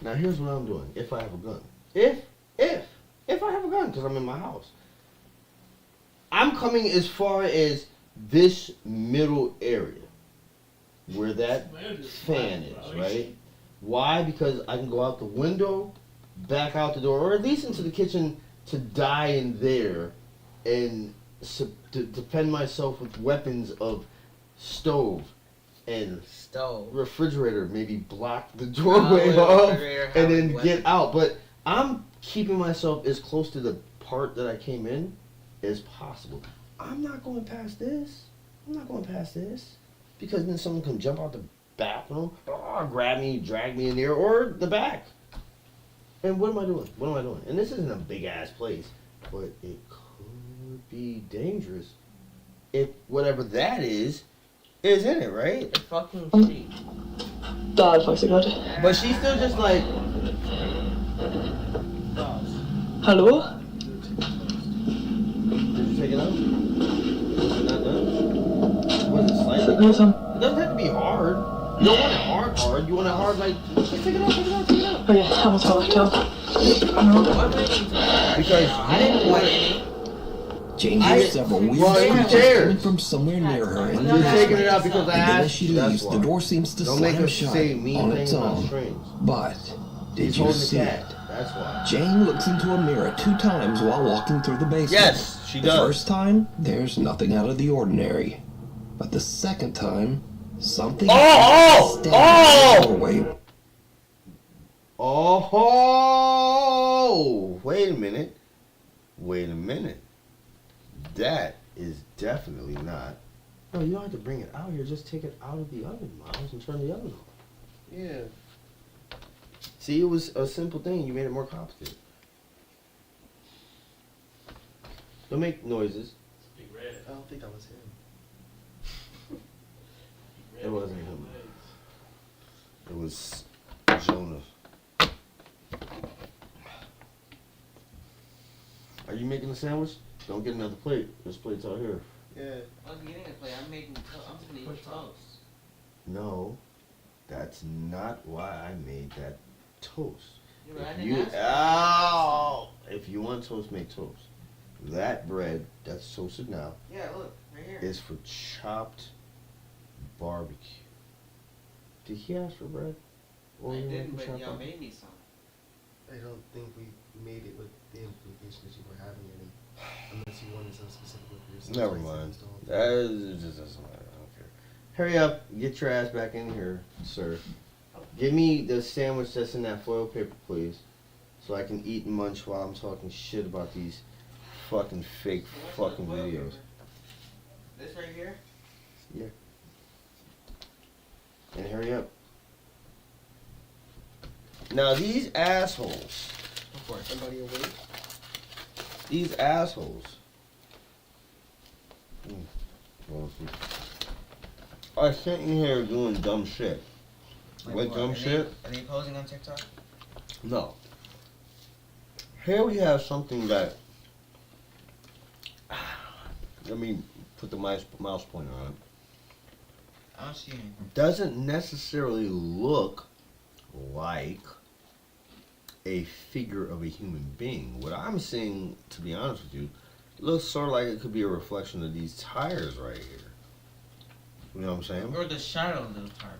Now here's what I'm doing, if I have a gun. If I have a gun, because I'm in my house. I'm coming as far as this middle area. Where that fan is, right? Why? Because I can go out the window, back out the door, or at least into the kitchen to die in there and to defend myself with weapons of stove and refrigerator, maybe block the doorway off and then get out. But I'm keeping myself as close to the part that I came in as possible. I'm not going past this. Because then someone can jump out the bathroom, grab me, drag me in there, or the back. And what am I doing? And this isn't a big ass place, but it could be dangerous if whatever that is in it, right? The fucking street. Där faktiskt var det. But she's still just like. Hallå? Did you take it out? Was it not done? Was it slightly? Det är som... It doesn't have to be hard. You don't want it hard. You want it hard like, just take it out. Okej, jag måste ha varit av. Because I didn't want any. Jane hears several weird Well, who screeches cares? coming from somewhere near her in the you're taking it basement. out because I And then as asked she you. That's leaves, why. the door seems to Don't make slam us shut say mean on things its about own. strings. But did He's you holding the see cat. it? That's why. Jane looks into a mirror 2 times while walking through the basement. Yes, she The does. first time, there's nothing out of the ordinary. But the second time, something Oh! standing in the doorway. Oh! Wait a minute. That is definitely not. No, you don't have to bring it out here. Just take it out of the oven, Miles, and turn the oven on. Yeah. See, it was a simple thing. You made it more complicated. Don't make noises. Big Red. I don't think that was him. Big Red. It wasn't him. It was Jonah. Are you making a sandwich? Don't get another plate. There's plates out here. Yeah. I was getting a plate. I'm just gonna eat toast. No, that's not why I made that toast. Yeah, but I If didn't you, ask for it. if you want toast, make toast. That bread that's toasted now Yeah, look, right here. is for chopped barbecue. Did he ask for bread? I you didn't, making but chopped y'all barbecue? made me some. I don't think we made it with the implication that you were having any. Unless you wanted some specifically for yourself. Never mind. That just doesn't matter. I don't care. Hurry up. Get your ass back in here, sir. Give me the sandwich that's in that foil paper, please. So I can eat and munch while I'm talking shit about these fucking fake So what's fucking the foil videos. paper? This right here? And hurry up. Now these assholes. Of course. Somebody awake? These assholes. Are sitting here doing dumb shit. What dumb shit? Are they posing on TikTok? No. Here we have something that. Let me put the mouse pointer on it. I don't see anything. Doesn't necessarily look like a figure of a human being. What I'm seeing, to be honest with you, looks sort of like it could be a reflection of these tires right here. You know what I'm saying? Or the shadow of those tires.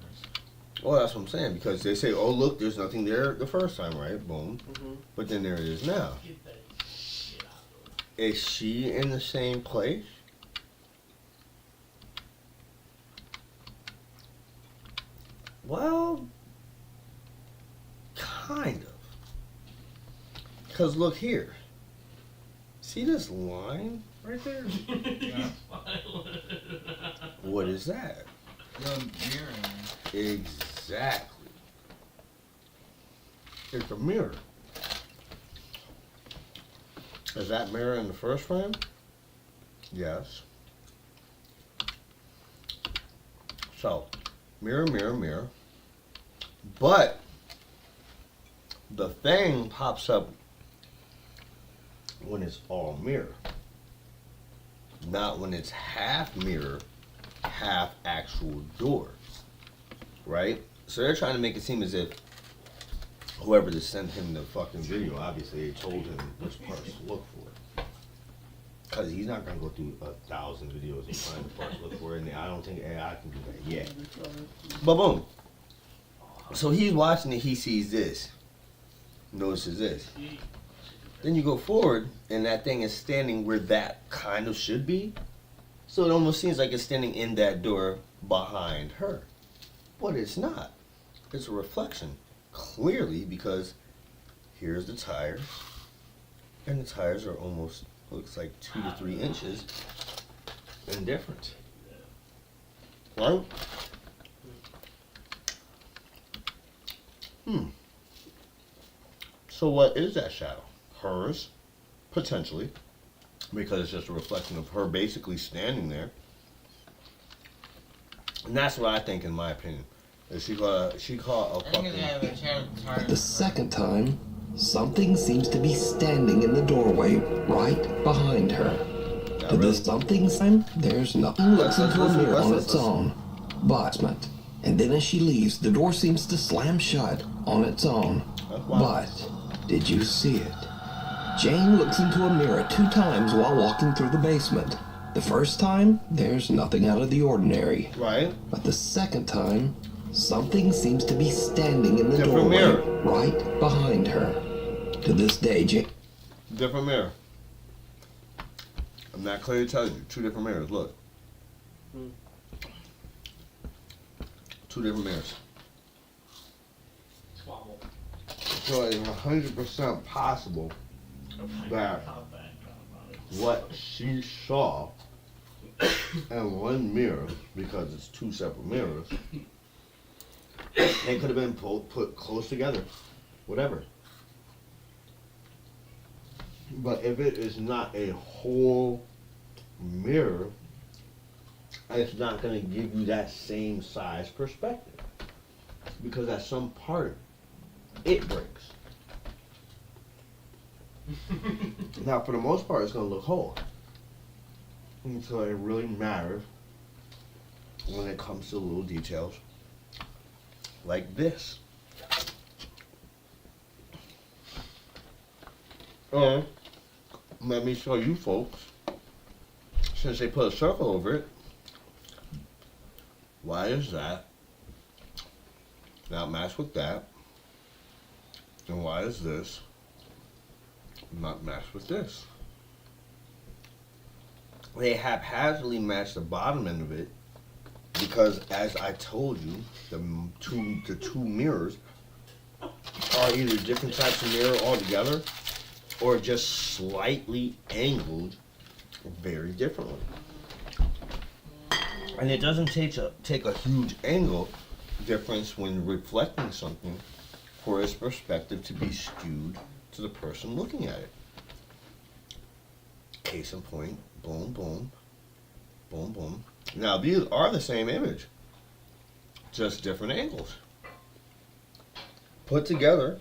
Well, that's what I'm saying, because they say, oh, look, there's nothing there the first time, right? Boom. Mm-hmm. But then there it is now. Get that shit out of Is she in the same place? Well, kind of. Because look here. See this line right there? there. What is that? The mirror. Exactly. It's a mirror. Is that mirror in the first frame? Yes. So, mirror, mirror, mirror. But the thing pops up when it's all mirror. Not when it's half mirror, half actual door. Right? So they're trying to make it seem as if whoever just sent him the fucking video, obviously they told him which parts to look for. Because he's not going to go through 1,000 videos and find the parts to look for, and I don't think AI can do that yet. But boom. So he's watching it, he sees this. Notices this. Then you go forward, and that thing is standing where that kind of should be. So it almost seems like it's standing in that door behind her. But it's not. It's a reflection. Clearly, because here's the tires, and the tires are almost, looks like 2 to 3 inches in difference. Right? So what is that shadow? Hers, potentially, because it's just a reflection of her basically standing there. And that's what I think, in my opinion. Is she caught a I think fucking... it's have a shadow of the tires. But the second time, something seems to be standing in the doorway right behind her. To this something time, there's nothing. Looks into a mirror on its own. But, and then as she leaves, the door seems to slam shut on its own. But, did you see it? Jane looks into a mirror 2 times while walking through the basement. The first time, there's nothing out of the ordinary. Right? But the second time, something seems to be standing in the Different doorway mirror. right behind her. To this day, Jane. Different mirror. I'm not clear to tell you. 2 different mirrors. Look. 2 different mirrors. Squabble. So it's 100% possible that what she saw in one mirror, because it's 2 separate mirrors, they could have been put close together. Whatever. But if it is not a whole mirror, it's not going to give you that same size perspective. Because at some part, it breaks. Now, for the most part, it's going to look whole. And so it really matters when it comes to little details like this. Let me show you folks, since they put a circle over it, why is that not matched with that? And why is this not matched with this? They haphazardly matched the bottom end of it because, as I told you, the two mirrors are either different types of mirror altogether or just slightly angled very differently. And it doesn't take a huge angle difference when reflecting something for its perspective to be skewed to the person looking at it. Case in point, boom, boom, boom, boom. Now these are the same image, just different angles. Put together,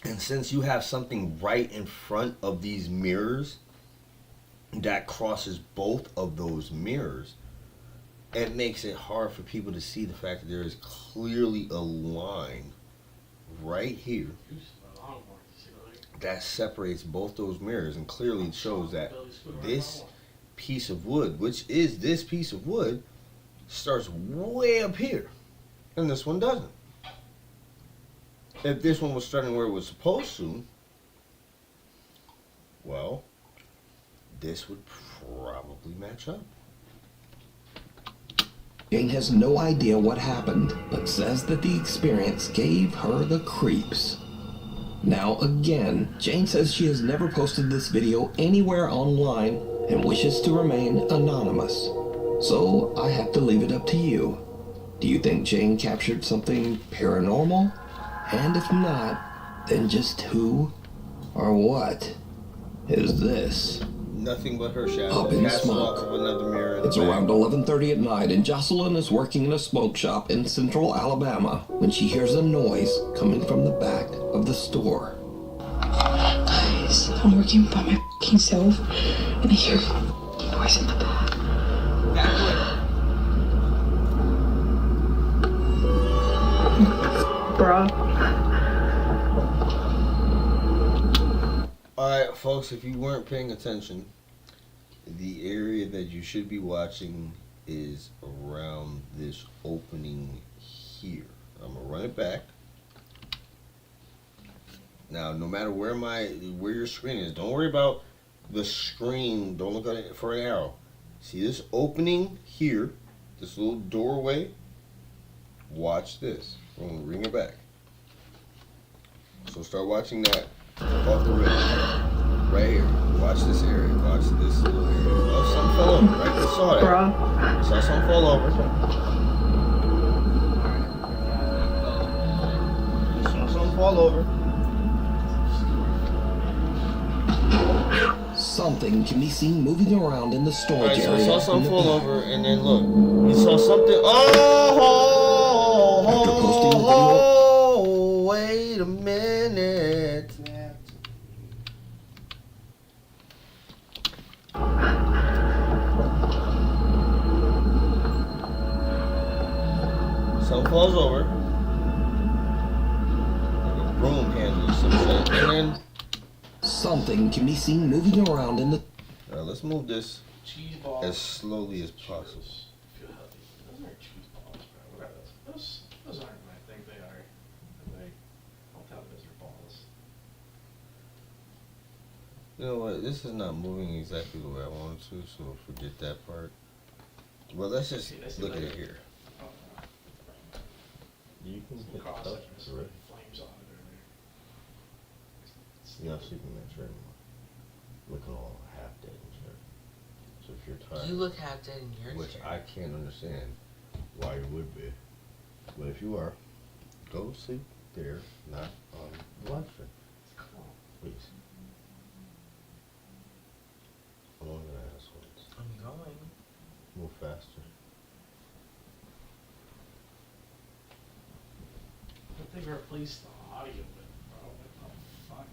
and since you have something right in front of these mirrors that crosses both of those mirrors, it makes it hard for people to see the fact that there is clearly a line right here that separates both those mirrors and clearly shows that this piece of wood, which is this piece of wood, starts way up here and this one doesn't. If this one was starting where it was supposed to, well, this would probably match up. Jane has no idea what happened, but says that the experience gave her the creeps. Now again, Jane says she has never posted this video anywhere online and wishes to remain anonymous. So I have to leave it up to you. Do you think Jane captured something paranormal? And if not, then just who or what is this? Nothing but her shadow. Up in Cast smoke. off of another mirror in the It's back. around 11:30 at night, and Jocelyn is working in a smoke shop in central Alabama when she hears a noise coming from the back of the store. Guys, I'm working by my fucking self, and I hear noise in the back. Bruh. Alright, folks, if you weren't paying attention, the area that you should be watching is around this opening here. I'm gonna run it back. Now, no matter where your screen is, don't worry about the screen. Don't look at it for an arrow. See this opening here, this little doorway? Watch this. I'm gonna bring it back. So start watching that off the rip. Right here. Watch this area. Watch this little area. Oh, something fell over. Right? You saw that. Bruh. Saw something fall over. You saw something fall over. Something can be seen moving around in the storage Alright, so area. you saw in something the fall back. over, and then look. You saw something. Oh! After posting the video- Wait a minute. Something falls over. Like a broom handle or some shit. And then, Something can be seen moving around in the let's move this Cheese balls. as slowly as possible. Feel healthy. Those aren't cheese balls, bro. What are those? Those aren't You know what? This is not moving exactly the way I wanted to, so forget that part. Well, let's just look at it here. You can hit touch, correct? Flames on it earlier. You're not sleeping that right anymore. Looking all half dead and shit. So if you're tired, You look half dead in your which chair. I can't understand why you would be, but if you are, go sleep there, not on the live stream, please. I'm only gonna ask once. I'm going. Move faster. But they replaced the audio with, bro. What the fuck?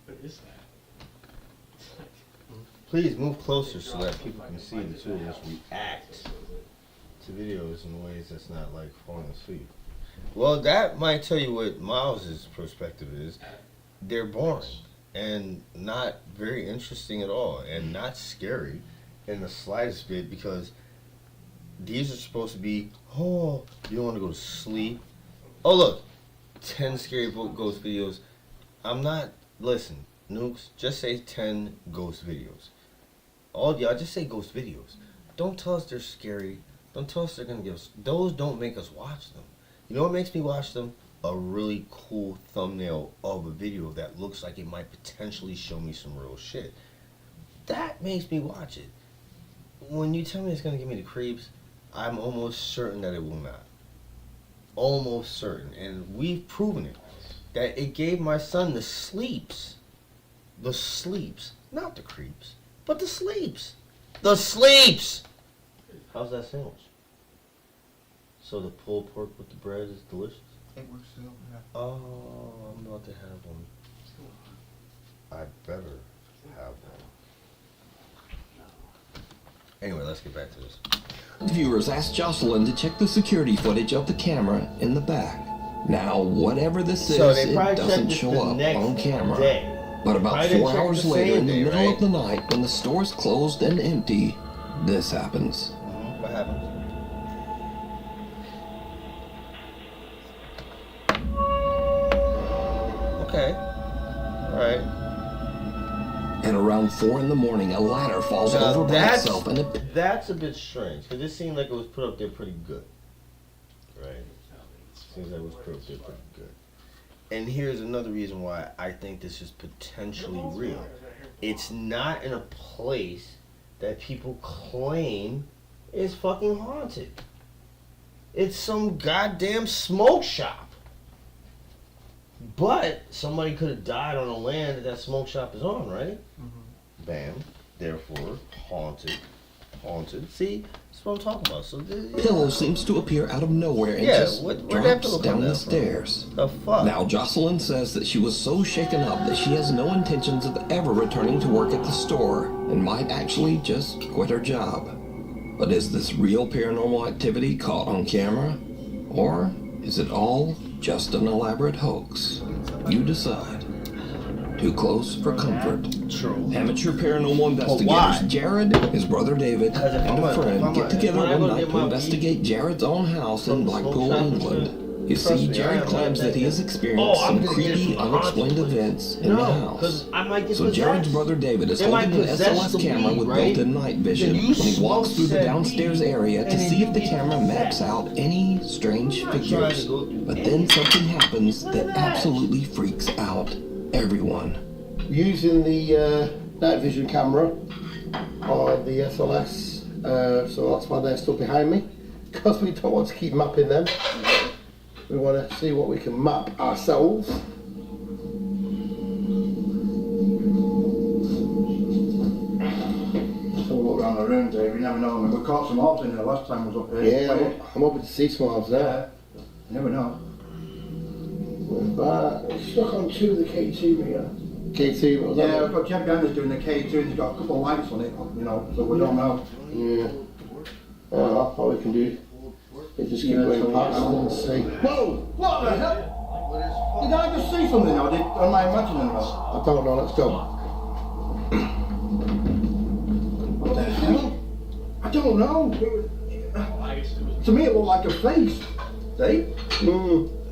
What is that? Please move closer so that people can see the two of us react to videos in ways that's not like falling asleep. Well, that might tell you what Miles' perspective is. They're boring and not very interesting at all, and not scary in the slightest bit, because these are supposed to be, oh, you don't want to go to sleep. Oh, look, 10 scary ghost videos. I'm not, listen, Nukes, just say 10 ghost videos. All y'all, just say ghost videos. Don't tell us they're scary. Don't tell us they're going to give us, those don't make us watch them. You know what makes me watch them? A really cool thumbnail of a video that looks like it might potentially show me some real shit. That makes me watch it. When you tell me it's going to give me the creeps, I'm almost certain that it will not. Almost certain. And we've proven it. That it gave my son the sleeps. The sleeps. Not the creeps. But the sleeps. The sleeps! How's that sandwich? So the pulled pork with the bread is delicious? It works too, yeah. Oh, I'm about to have one. I better have one. Anyway, let's get back to this. Viewers asked Jocelyn to check the security footage of the camera in the back. Now, whatever this So is, they it probably doesn't checked this show the up next on camera. day. But about Probably didn't 4 check it hours the later, same in the day, middle right? of the night, when the store's closed and empty, this happens. What happened? Okay. Alright. And around 4 in the morning, a ladder falls Now, over by that's, itself and it... that's a bit strange, because it seemed like it was put up there pretty good. Right? Seems like it was put up there pretty good. And here's another reason why I think this is potentially real. It's not in a place that people claim is fucking haunted. It's some goddamn smoke shop. But somebody could have died on the land that smoke shop is on, right? Mm-hmm. Bam. Therefore, haunted. Haunted. See? That's what I'm talking about. So pillow seems to appear out of nowhere and just where'd that drops pillow come down the from? stairs. The fuck? Now, Jocelyn says that she was so shaken up that she has no intentions of ever returning to work at the store and might actually just quit her job. But is this real paranormal activity caught on camera? Or is it all just an elaborate hoax? You decide. Too close for comfort. True. Amateur paranormal investigators why? Jared, his brother David, Because if and I'm a a- friend get together when I one go to night get to my investigate weed Jared's own house in from Blackpool, smoke shop and England. shit, You trust see, me, I Jared am claims not that he has that- experienced I'm some gonna get creepy, some unexplained haunted events in the No, house. because I might get So possessed. Jared's brother David is They might holding an possess SLS the camera weed, with right? built-in night vision Then you when he walks smoke through the said downstairs weed, area to and then see you if the get camera maps possessed. out any strange I'm not trying figures. to go through But then anything. something happens Look at that that. absolutely freaks out everyone. Using the night vision camera on the SLS, so that's why they're still behind me, because we don't want to keep mapping them. We want to see what we can map ourselves. So we'll look around the room, Dave. You never know. I mean, we caught some orbs in there last time I was up here. Yeah, I'm hoping to see some orbs there. You never know. We're back. It's stuck on two of the K2 meter. KT, what was Yeah, that? I've got Jeb Ganders doing the K2 and he's got a couple of lights on it, you know, so we don't know. Yeah. All we can do is just keep Yeah, going so- past and see. Whoa! What the hell? Did I just see something or am I imagining that? I don't know, let's go. What the hell? I don't know. To me it looked like a face. See?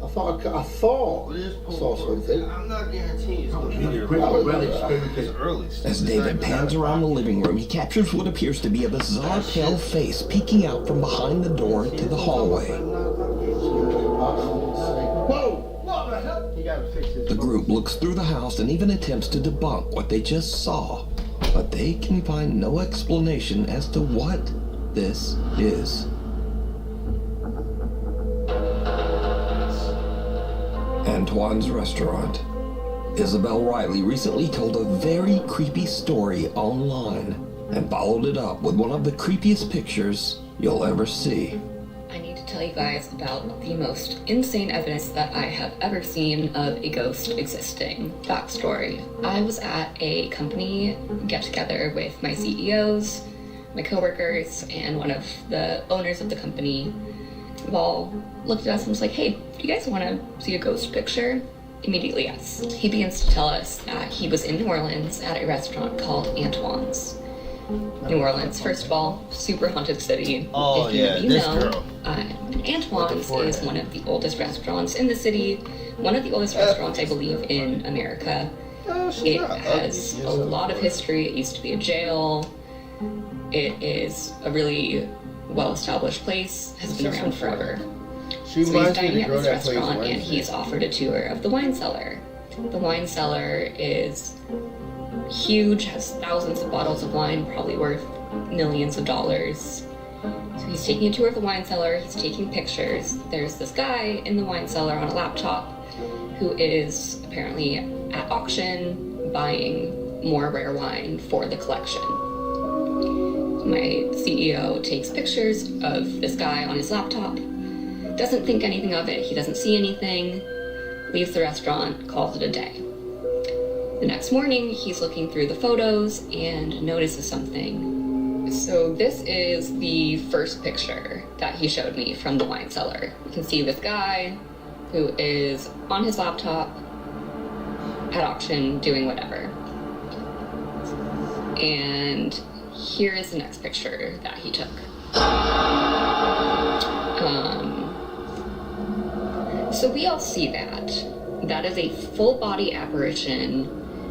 I thought I saw something. I'm not guaranteeing it's going to be there. Really spooky. It's early. As David pans around the living room, he captures what appears to be a bizarre pale face peeking out from behind the door to the hallway. Whoa! The group looks through the house and even attempts to debunk what they just saw, but they can find no explanation as to what this is. Antoine's restaurant. Isabel Riley recently told a very creepy story online and followed it up with one of the creepiest pictures you'll ever see. I need to tell you guys about the most insane evidence that I have ever seen of a ghost existing. Backstory. I was at a company get-together with my CEOs, my coworkers, and one of the owners of the company. We all looked at us and was like, hey, do you guys want to see a ghost picture? Immediately, yes. He begins to tell us that he was in New Orleans at a restaurant called Antoine's. New Orleans, first of all, super haunted city. Oh, if yeah, you this know, girl. Antoine's is one of the oldest restaurants in the city, one of the oldest restaurants, I believe, in America. It has a lot of history. It used to be a jail. It is a really well-established place, has been around forever. So he's dining at this restaurant and he's offered a tour of the wine cellar. The wine cellar is huge, has thousands of bottles of wine, probably worth millions of dollars. So he's taking a tour of the wine cellar, he's taking pictures. There's this guy in the wine cellar on a laptop who is apparently at auction buying more rare wine for the collection. My CEO takes pictures of this guy on his laptop, doesn't think anything of it, he doesn't see anything, leaves the restaurant, calls it a day. The next morning, he's looking through the photos and notices something. So this is the first picture that he showed me from the wine cellar. You can see this guy who is on his laptop at auction doing whatever. And here is the next picture that he took. So we all see that. That is a full body apparition.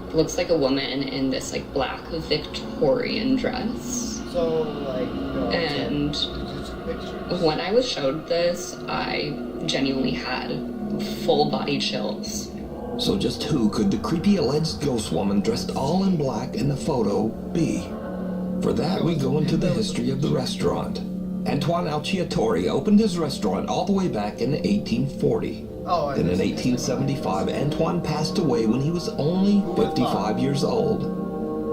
It looks like a woman in this like black Victorian dress. So, like, And when I was showed this, I genuinely had full body chills. So just who could the creepy alleged ghost woman dressed all in black in the photo be? For that, we go into the history of the restaurant. Antoine Alciatore opened his restaurant all the way back in 1840. Then in 1875, Antoine passed away when he was only 55 years old.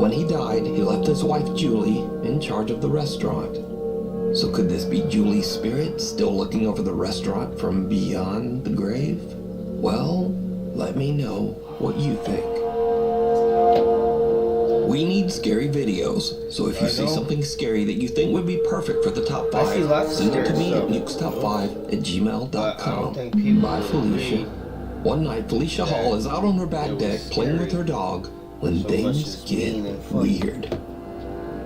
When he died, he left his wife Julie in charge of the restaurant. So could this be Julie's spirit still looking over the restaurant from beyond the grave? Well, let me know what you think. We need scary videos, so if you see something scary that you think would be perfect for the top 5, send it to me at nukestop5@gmail.com. By Felicia. One night, Felicia Hall is out on her back deck playing with her dog when things get weird.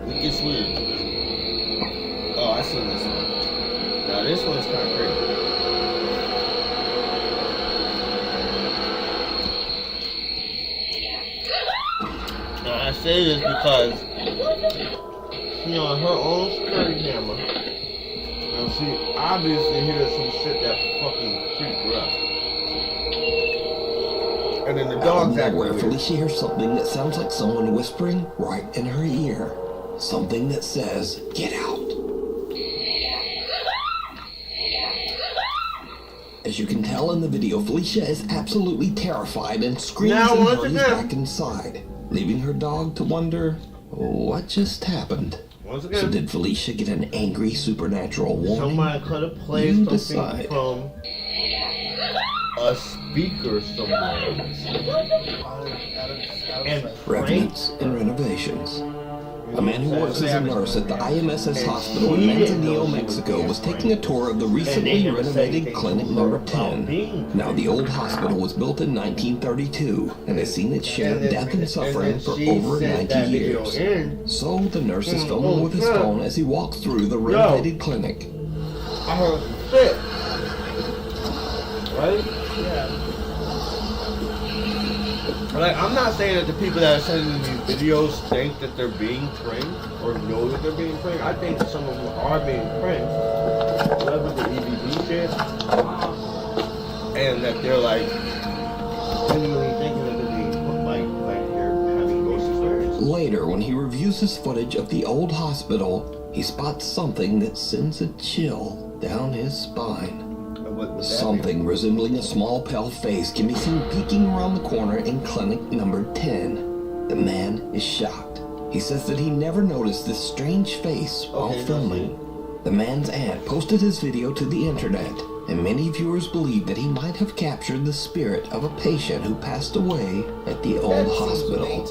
It gets weird. Oh, I seen this one. Now this one's kind of crazy. I say this because she on her own security camera, and she obviously hears some shit that fucking freaked her out. And then the dog's out of nowhere, Felicia hears something that sounds like someone whispering right in her ear. Something that says, "Get out." As you can tell in the video, Felicia is absolutely terrified and screams and hurries back inside, leaving her dog to wonder what just happened. So did Felicia get an angry supernatural warning? Somebody could have played something from a speaker somewhere. And Revenants and renovations. A man who works as a nurse at the IMSS hospital in Manzanillo, Mexico, was taking a tour of the recently renovated Clinic Number 10. Now, the old hospital was built in 1932 and has seen its share of death and suffering for over 90 years. So, the nurse is filming with his phone as he walks through the renovated clinic. I heard shit. Right? Like, I'm not saying that the people that are sending these videos think that they're being pranked or know that they're being pranked. I think that some of them are being pranked. Whatever the EVD shit. And that they're like genuinely thinking that they're being like they're having ghost experiences. Later, when he reviews his footage of the old hospital, he spots something that sends a chill down his spine. Something resembling a small pale face can be seen peeking around the corner in clinic number 10. The man is shocked. He says that he never noticed this strange face while filming. The man's aunt posted his video to the internet, and many viewers believe that he might have captured the spirit of a patient who passed away at the old hospital.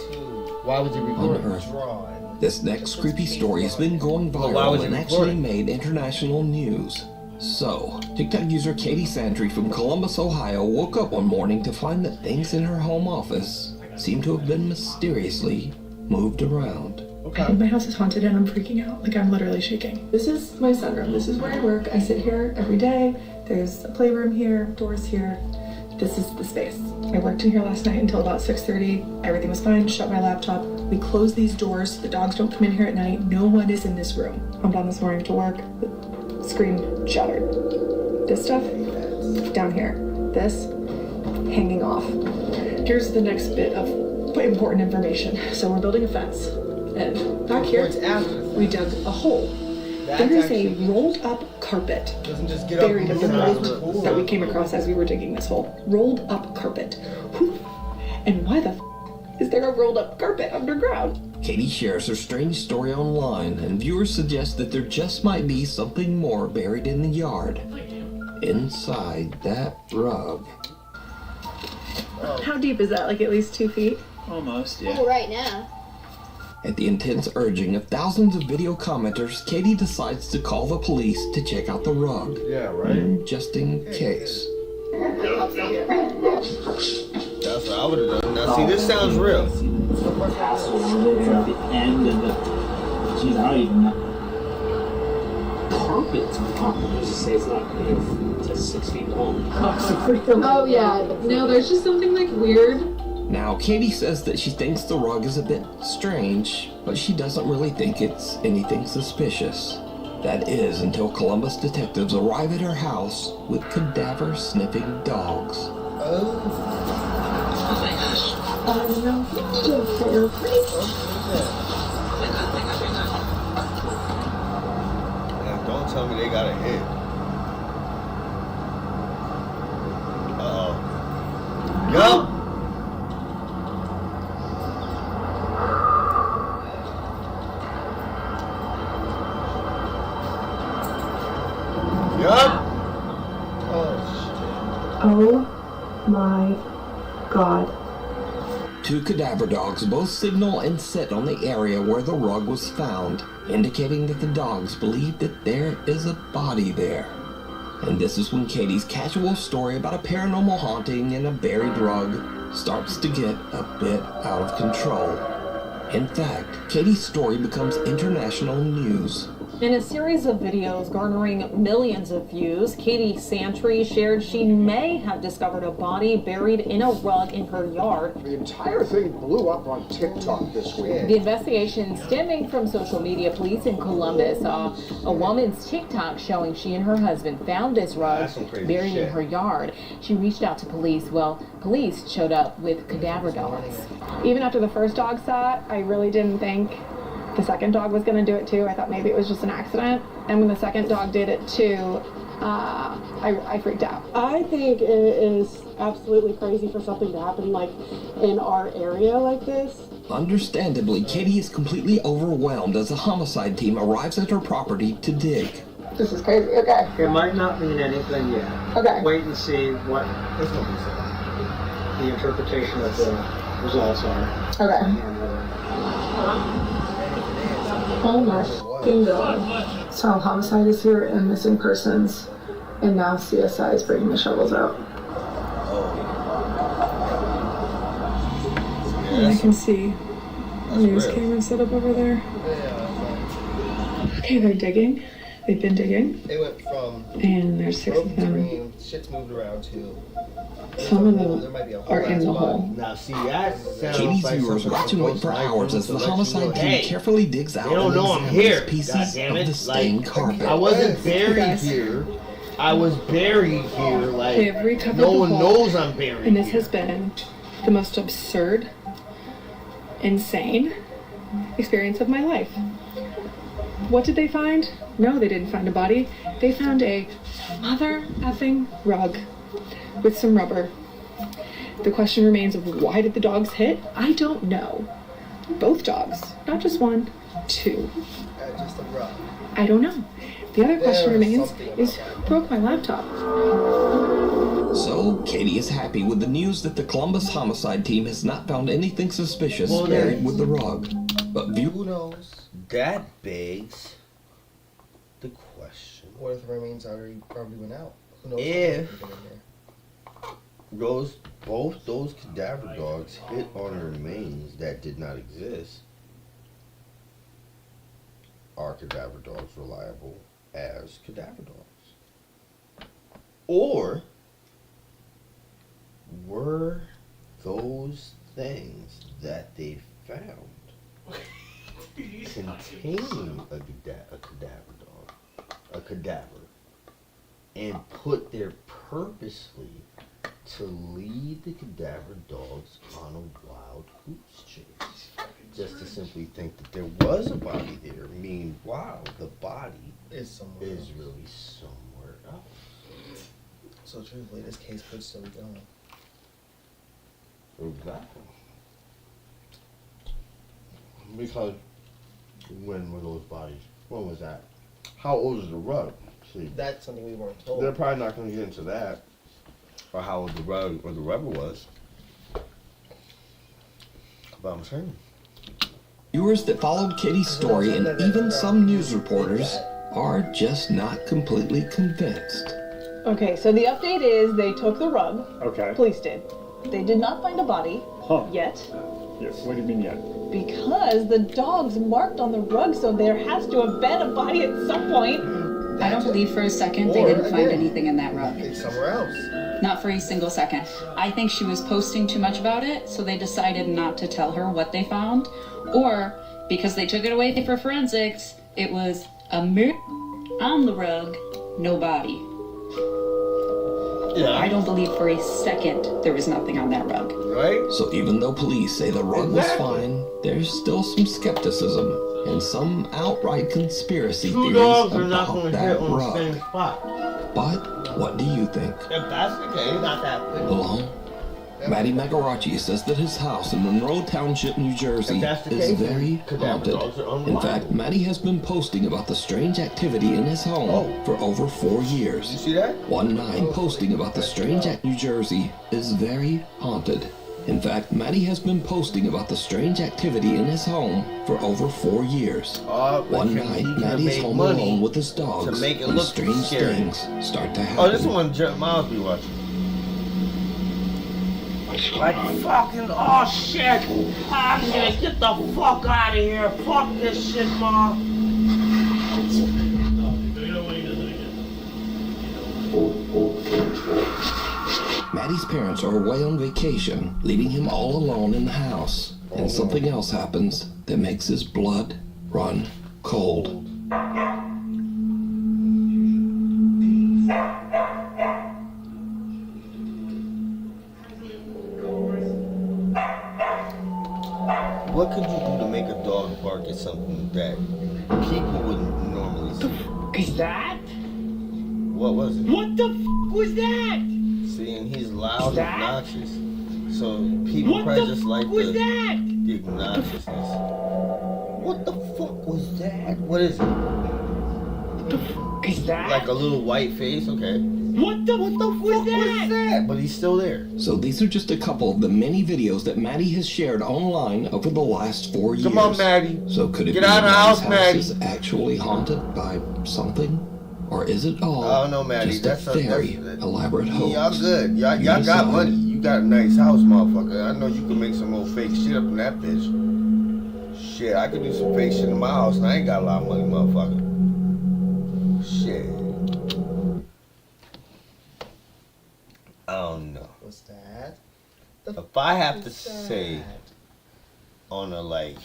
Why would you record on Earth. This next creepy story has been going viral and actually made international news. So, TikTok user Katie Santry from Columbus, Ohio woke up one morning to find that things in her home office seem to have been mysteriously moved around. I think my house is haunted and I'm freaking out. Like, I'm literally shaking. This is my sunroom. This is where I work. I sit here every day. There's a playroom here, doors here. This is the space. I worked in here last night until about 6:30. Everything was fine. Shut my laptop. We close these doors so the dogs don't come in here at night. No one is in this room. I'm down this morning to work. The screen shattered. This stuff down here. This hanging off. Here's the next bit of important information. So we're building a fence. And back here, we dug a hole. There is a rolled up carpet buried in the ground that we came across as we were digging this hole. Rolled up carpet. And why the is there a rolled up carpet underground? Katie shares her strange story online, and viewers suggest that there just might be something more buried in the yard. Inside that rug. How deep is that? Like at least 2 feet? Almost, yeah. Oh, right now. At the intense urging of thousands of video commenters, Katie decides to call the police to check out the rug. Yeah, right. Just in case. That's what I would have done. Now, see, this sounds real. At the end of the. Geez, I don't even know. Carpets on top of it. Just say it's not, it's 6 feet long. Oh yeah. No, there's just something like weird. Now, Katie says that she thinks the rug is a bit strange, but she doesn't really think it's anything suspicious. That is until Columbus detectives arrive at her house with cadaver-sniffing dogs. Oh my gosh. And don't tell me they got a hit. Uh-oh. Yup! Yup! Oh my god. Two cadaver dogs both signal and sit on the area where the rug was found, indicating that the dogs believe that there is a body there. And this is when Katie's casual story about a paranormal haunting and a buried rug starts to get a bit out of control. In fact, Katie's story becomes international news. In a series of videos garnering millions of views, Katie Santry shared she may have discovered a body buried in a rug in her yard. The entire thing blew up on TikTok this week. The investigation stemming from social media. Police in Columbus saw a woman's TikTok showing she and her husband found this rug buried in her yard. She reached out to police. Well, police showed up with cadaver dogs. Even after the first dog saw it, I really didn't think the second dog was going to do it too. I thought maybe it was just an accident. And when the second dog did it too, I freaked out. I think it is absolutely crazy for something to happen like in our area like this. Understandably, Katie is completely overwhelmed as a homicide team arrives at her property to dig. This is crazy. Okay. It might not mean anything yet. Okay. Wait and see what the interpretation of the results are. Okay. Oh my god. So homicide is here and missing persons, and now CSI is bringing the shovels out. And I can see news cameras set up over there. Okay, they're digging. They've been digging. They went from and there's 6 of them. Shit's moved around to Some of them are in the hole. Now, see, that sounds Katie's like viewers something watch and wait for hours as the homicide team carefully digs out they don't know I'm and here. examines pieces of the stained carpet. I wasn't buried here. I was buried here. Like, They've recovered no the one hole, knows I'm buried. and this has been the most absurd, insane experience of my life. What did they find? No, they didn't find a body. They found a mother effing rug with some rubber. The question remains of why did the dogs hit? I don't know. Both dogs, not just one, two. Just a rug. I don't know. The other question remains is who broke my laptop? So, Katie is happy with the news that the Columbus homicide team has not found anything suspicious buried with the rug. But who knows? That begs the question. What if the remains already probably went out? Who knows? If both those cadaver dogs hit on remains that did not exist, are cadaver dogs reliable as cadaver dogs? Or were those things that they found containing a cadaver dog, a cadaver, and put there purposely to lead the cadaver dogs on a wild goose chase, just to simply think that there was a body there. Meanwhile, the body is really somewhere else. So truthfully, this case could still be going. Exactly. Because when were those bodies? When was that? How old is the rug? See, that's something we weren't told. They're probably not going to get into that, or how old the rug or the rubber was. But I'm saying. viewers that followed Katie's story and even some news reporters are just not completely convinced. Okay, so the update is they took the rug. Okay. Police did. They did not find a body yet. Yes. What do you mean yet? Because the dogs marked on the rug, so there has to have been a body at some point. I don't believe for a second they didn't find anything in that rug. Somewhere else. Not for a single second. I think she was posting too much about it, so they decided not to tell her what they found. Or, because they took it away for forensics, it was a on the rug, no body. Yeah. I don't believe for a second there was nothing on that rug. Right? So even though police say the rug was fine, there's still some skepticism and some outright conspiracy Two theories dogs are not about going to that hit on the rug. same spot. But what do you think? If that's the case, not that big. Alone? Matty Magarachi says that his house in Monroe Township, New Jersey is very haunted. In fact, Matty has been posting about the strange activity in his home for over 4 years. You see that? One night posting about the strange act New Jersey is very haunted. In fact, Matty has been posting about the strange activity in his home for over 4 years. One night, Matty's home alone with his dogs to make it when look strange scary. things start to happen. Oh, this one Miles be watching. Like fucking, oh shit! I'm gonna get the fuck out of here. Fuck this shit, Ma. Matty's parents are away on vacation, leaving him all alone in the house. And something else happens that makes his blood run cold. What could you do to make a dog bark at something that people wouldn't normally see? Is that? What was it? What the f was that? See, and he's loud and That? obnoxious. So people What probably the just like was the that? obnoxiousness. What the fuck was that? What is it? Is that? Like a little white face? Okay. What the fuck was that? But he's still there. So these are just a couple of the many videos that Matty has shared online over the last 4 years. Come on, Matty. So could it Get be out of the that house, Matty's Matty. is actually haunted by something? Or is it all I don't know, Matty. just That's a very elaborate hoax? Y'all good. Y'all You got decide. money. You got a nice house, motherfucker. I know you can make some old fake shit up in that bitch. Shit, I could do some fake shit in my house and I ain't got a lot of money, motherfucker. Shit. I don't know. was that? If I have to say, on a like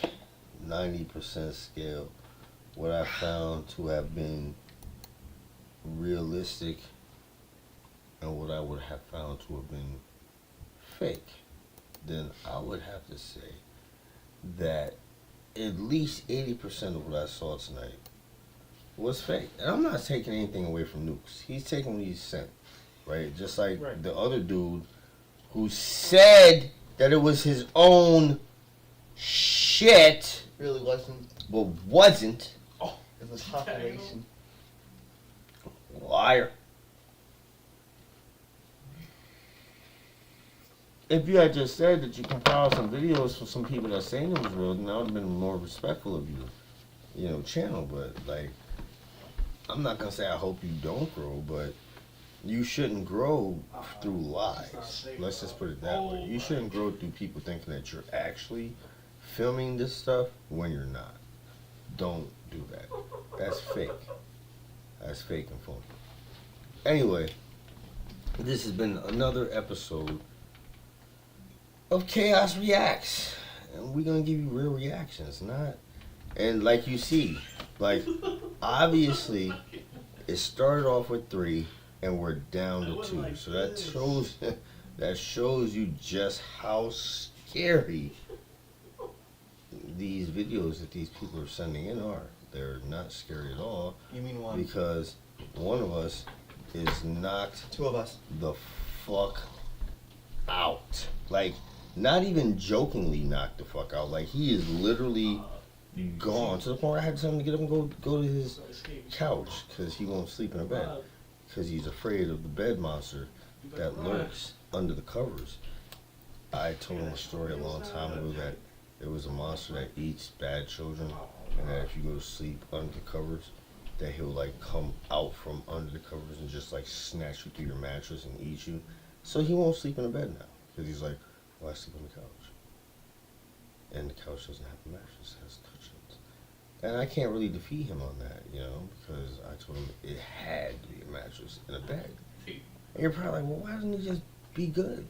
90% scale, what I found to have been realistic and what I would have found to have been fake, then I would have to say that at least 80% of what I saw tonight was fake. And I'm not taking anything away from Nukes. He's taking what he's sent, right? Just like the other dude who said that it was his own shit. Really wasn't. But wasn't. Oh, it was compilation. Liar. If you had just said that you compiled some videos for some people that saying it was real, then I would have been more respectful of you, channel. But like, I'm not gonna say I hope you don't grow, but you shouldn't grow through lies. Let's just put it that way. You shouldn't grow through people thinking that you're actually filming this stuff when you're not. Don't do that. That's fake. That's fake and phony. Anyway, this has been another episode of ChAoS Reacts. And we're gonna give you real reactions, not. And like you see, like, obviously, it started off with 3 and we're down to 2. So that shows you just how scary these videos that these people are sending in are. They're not scary at all. You mean one? Because one of us is knocked 2 of us the fuck out. Like, not even jokingly knocked the fuck out. Like, he is literally gone to the point where I had to tell him to get up and go to his couch because he won't sleep in a bed because he's afraid of the bed monster that lurks under the covers. I told him a story a long time ago that there was a monster that eats bad children, and that if you go to sleep under the covers, that he'll like come out from under the covers and just like snatch you through your mattress and eat you. So he won't sleep in a bed now because he's like, well, I sleep on the couch, and the couch doesn't have a mattress; it has cushions. And I can't really defeat him on that, because I told him it had to be a mattress and a bed. And you're probably like, well, why doesn't he just be good?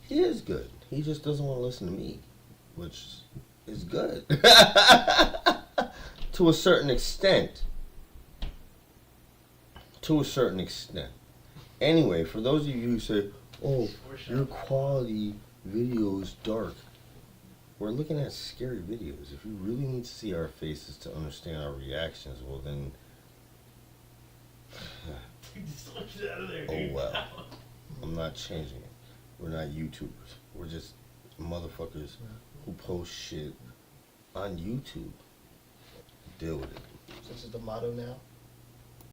He is good. He just doesn't want to listen to me, which is good. To a certain extent. To a certain extent. Anyway, for those of you who say, oh, your quality video is dark. We're looking at scary videos. If you really need to see our faces to understand our reactions, well then, oh well. I'm not changing it. We're not YouTubers. We're just motherfuckers who post shit on YouTube. Deal with it. So this is the motto now?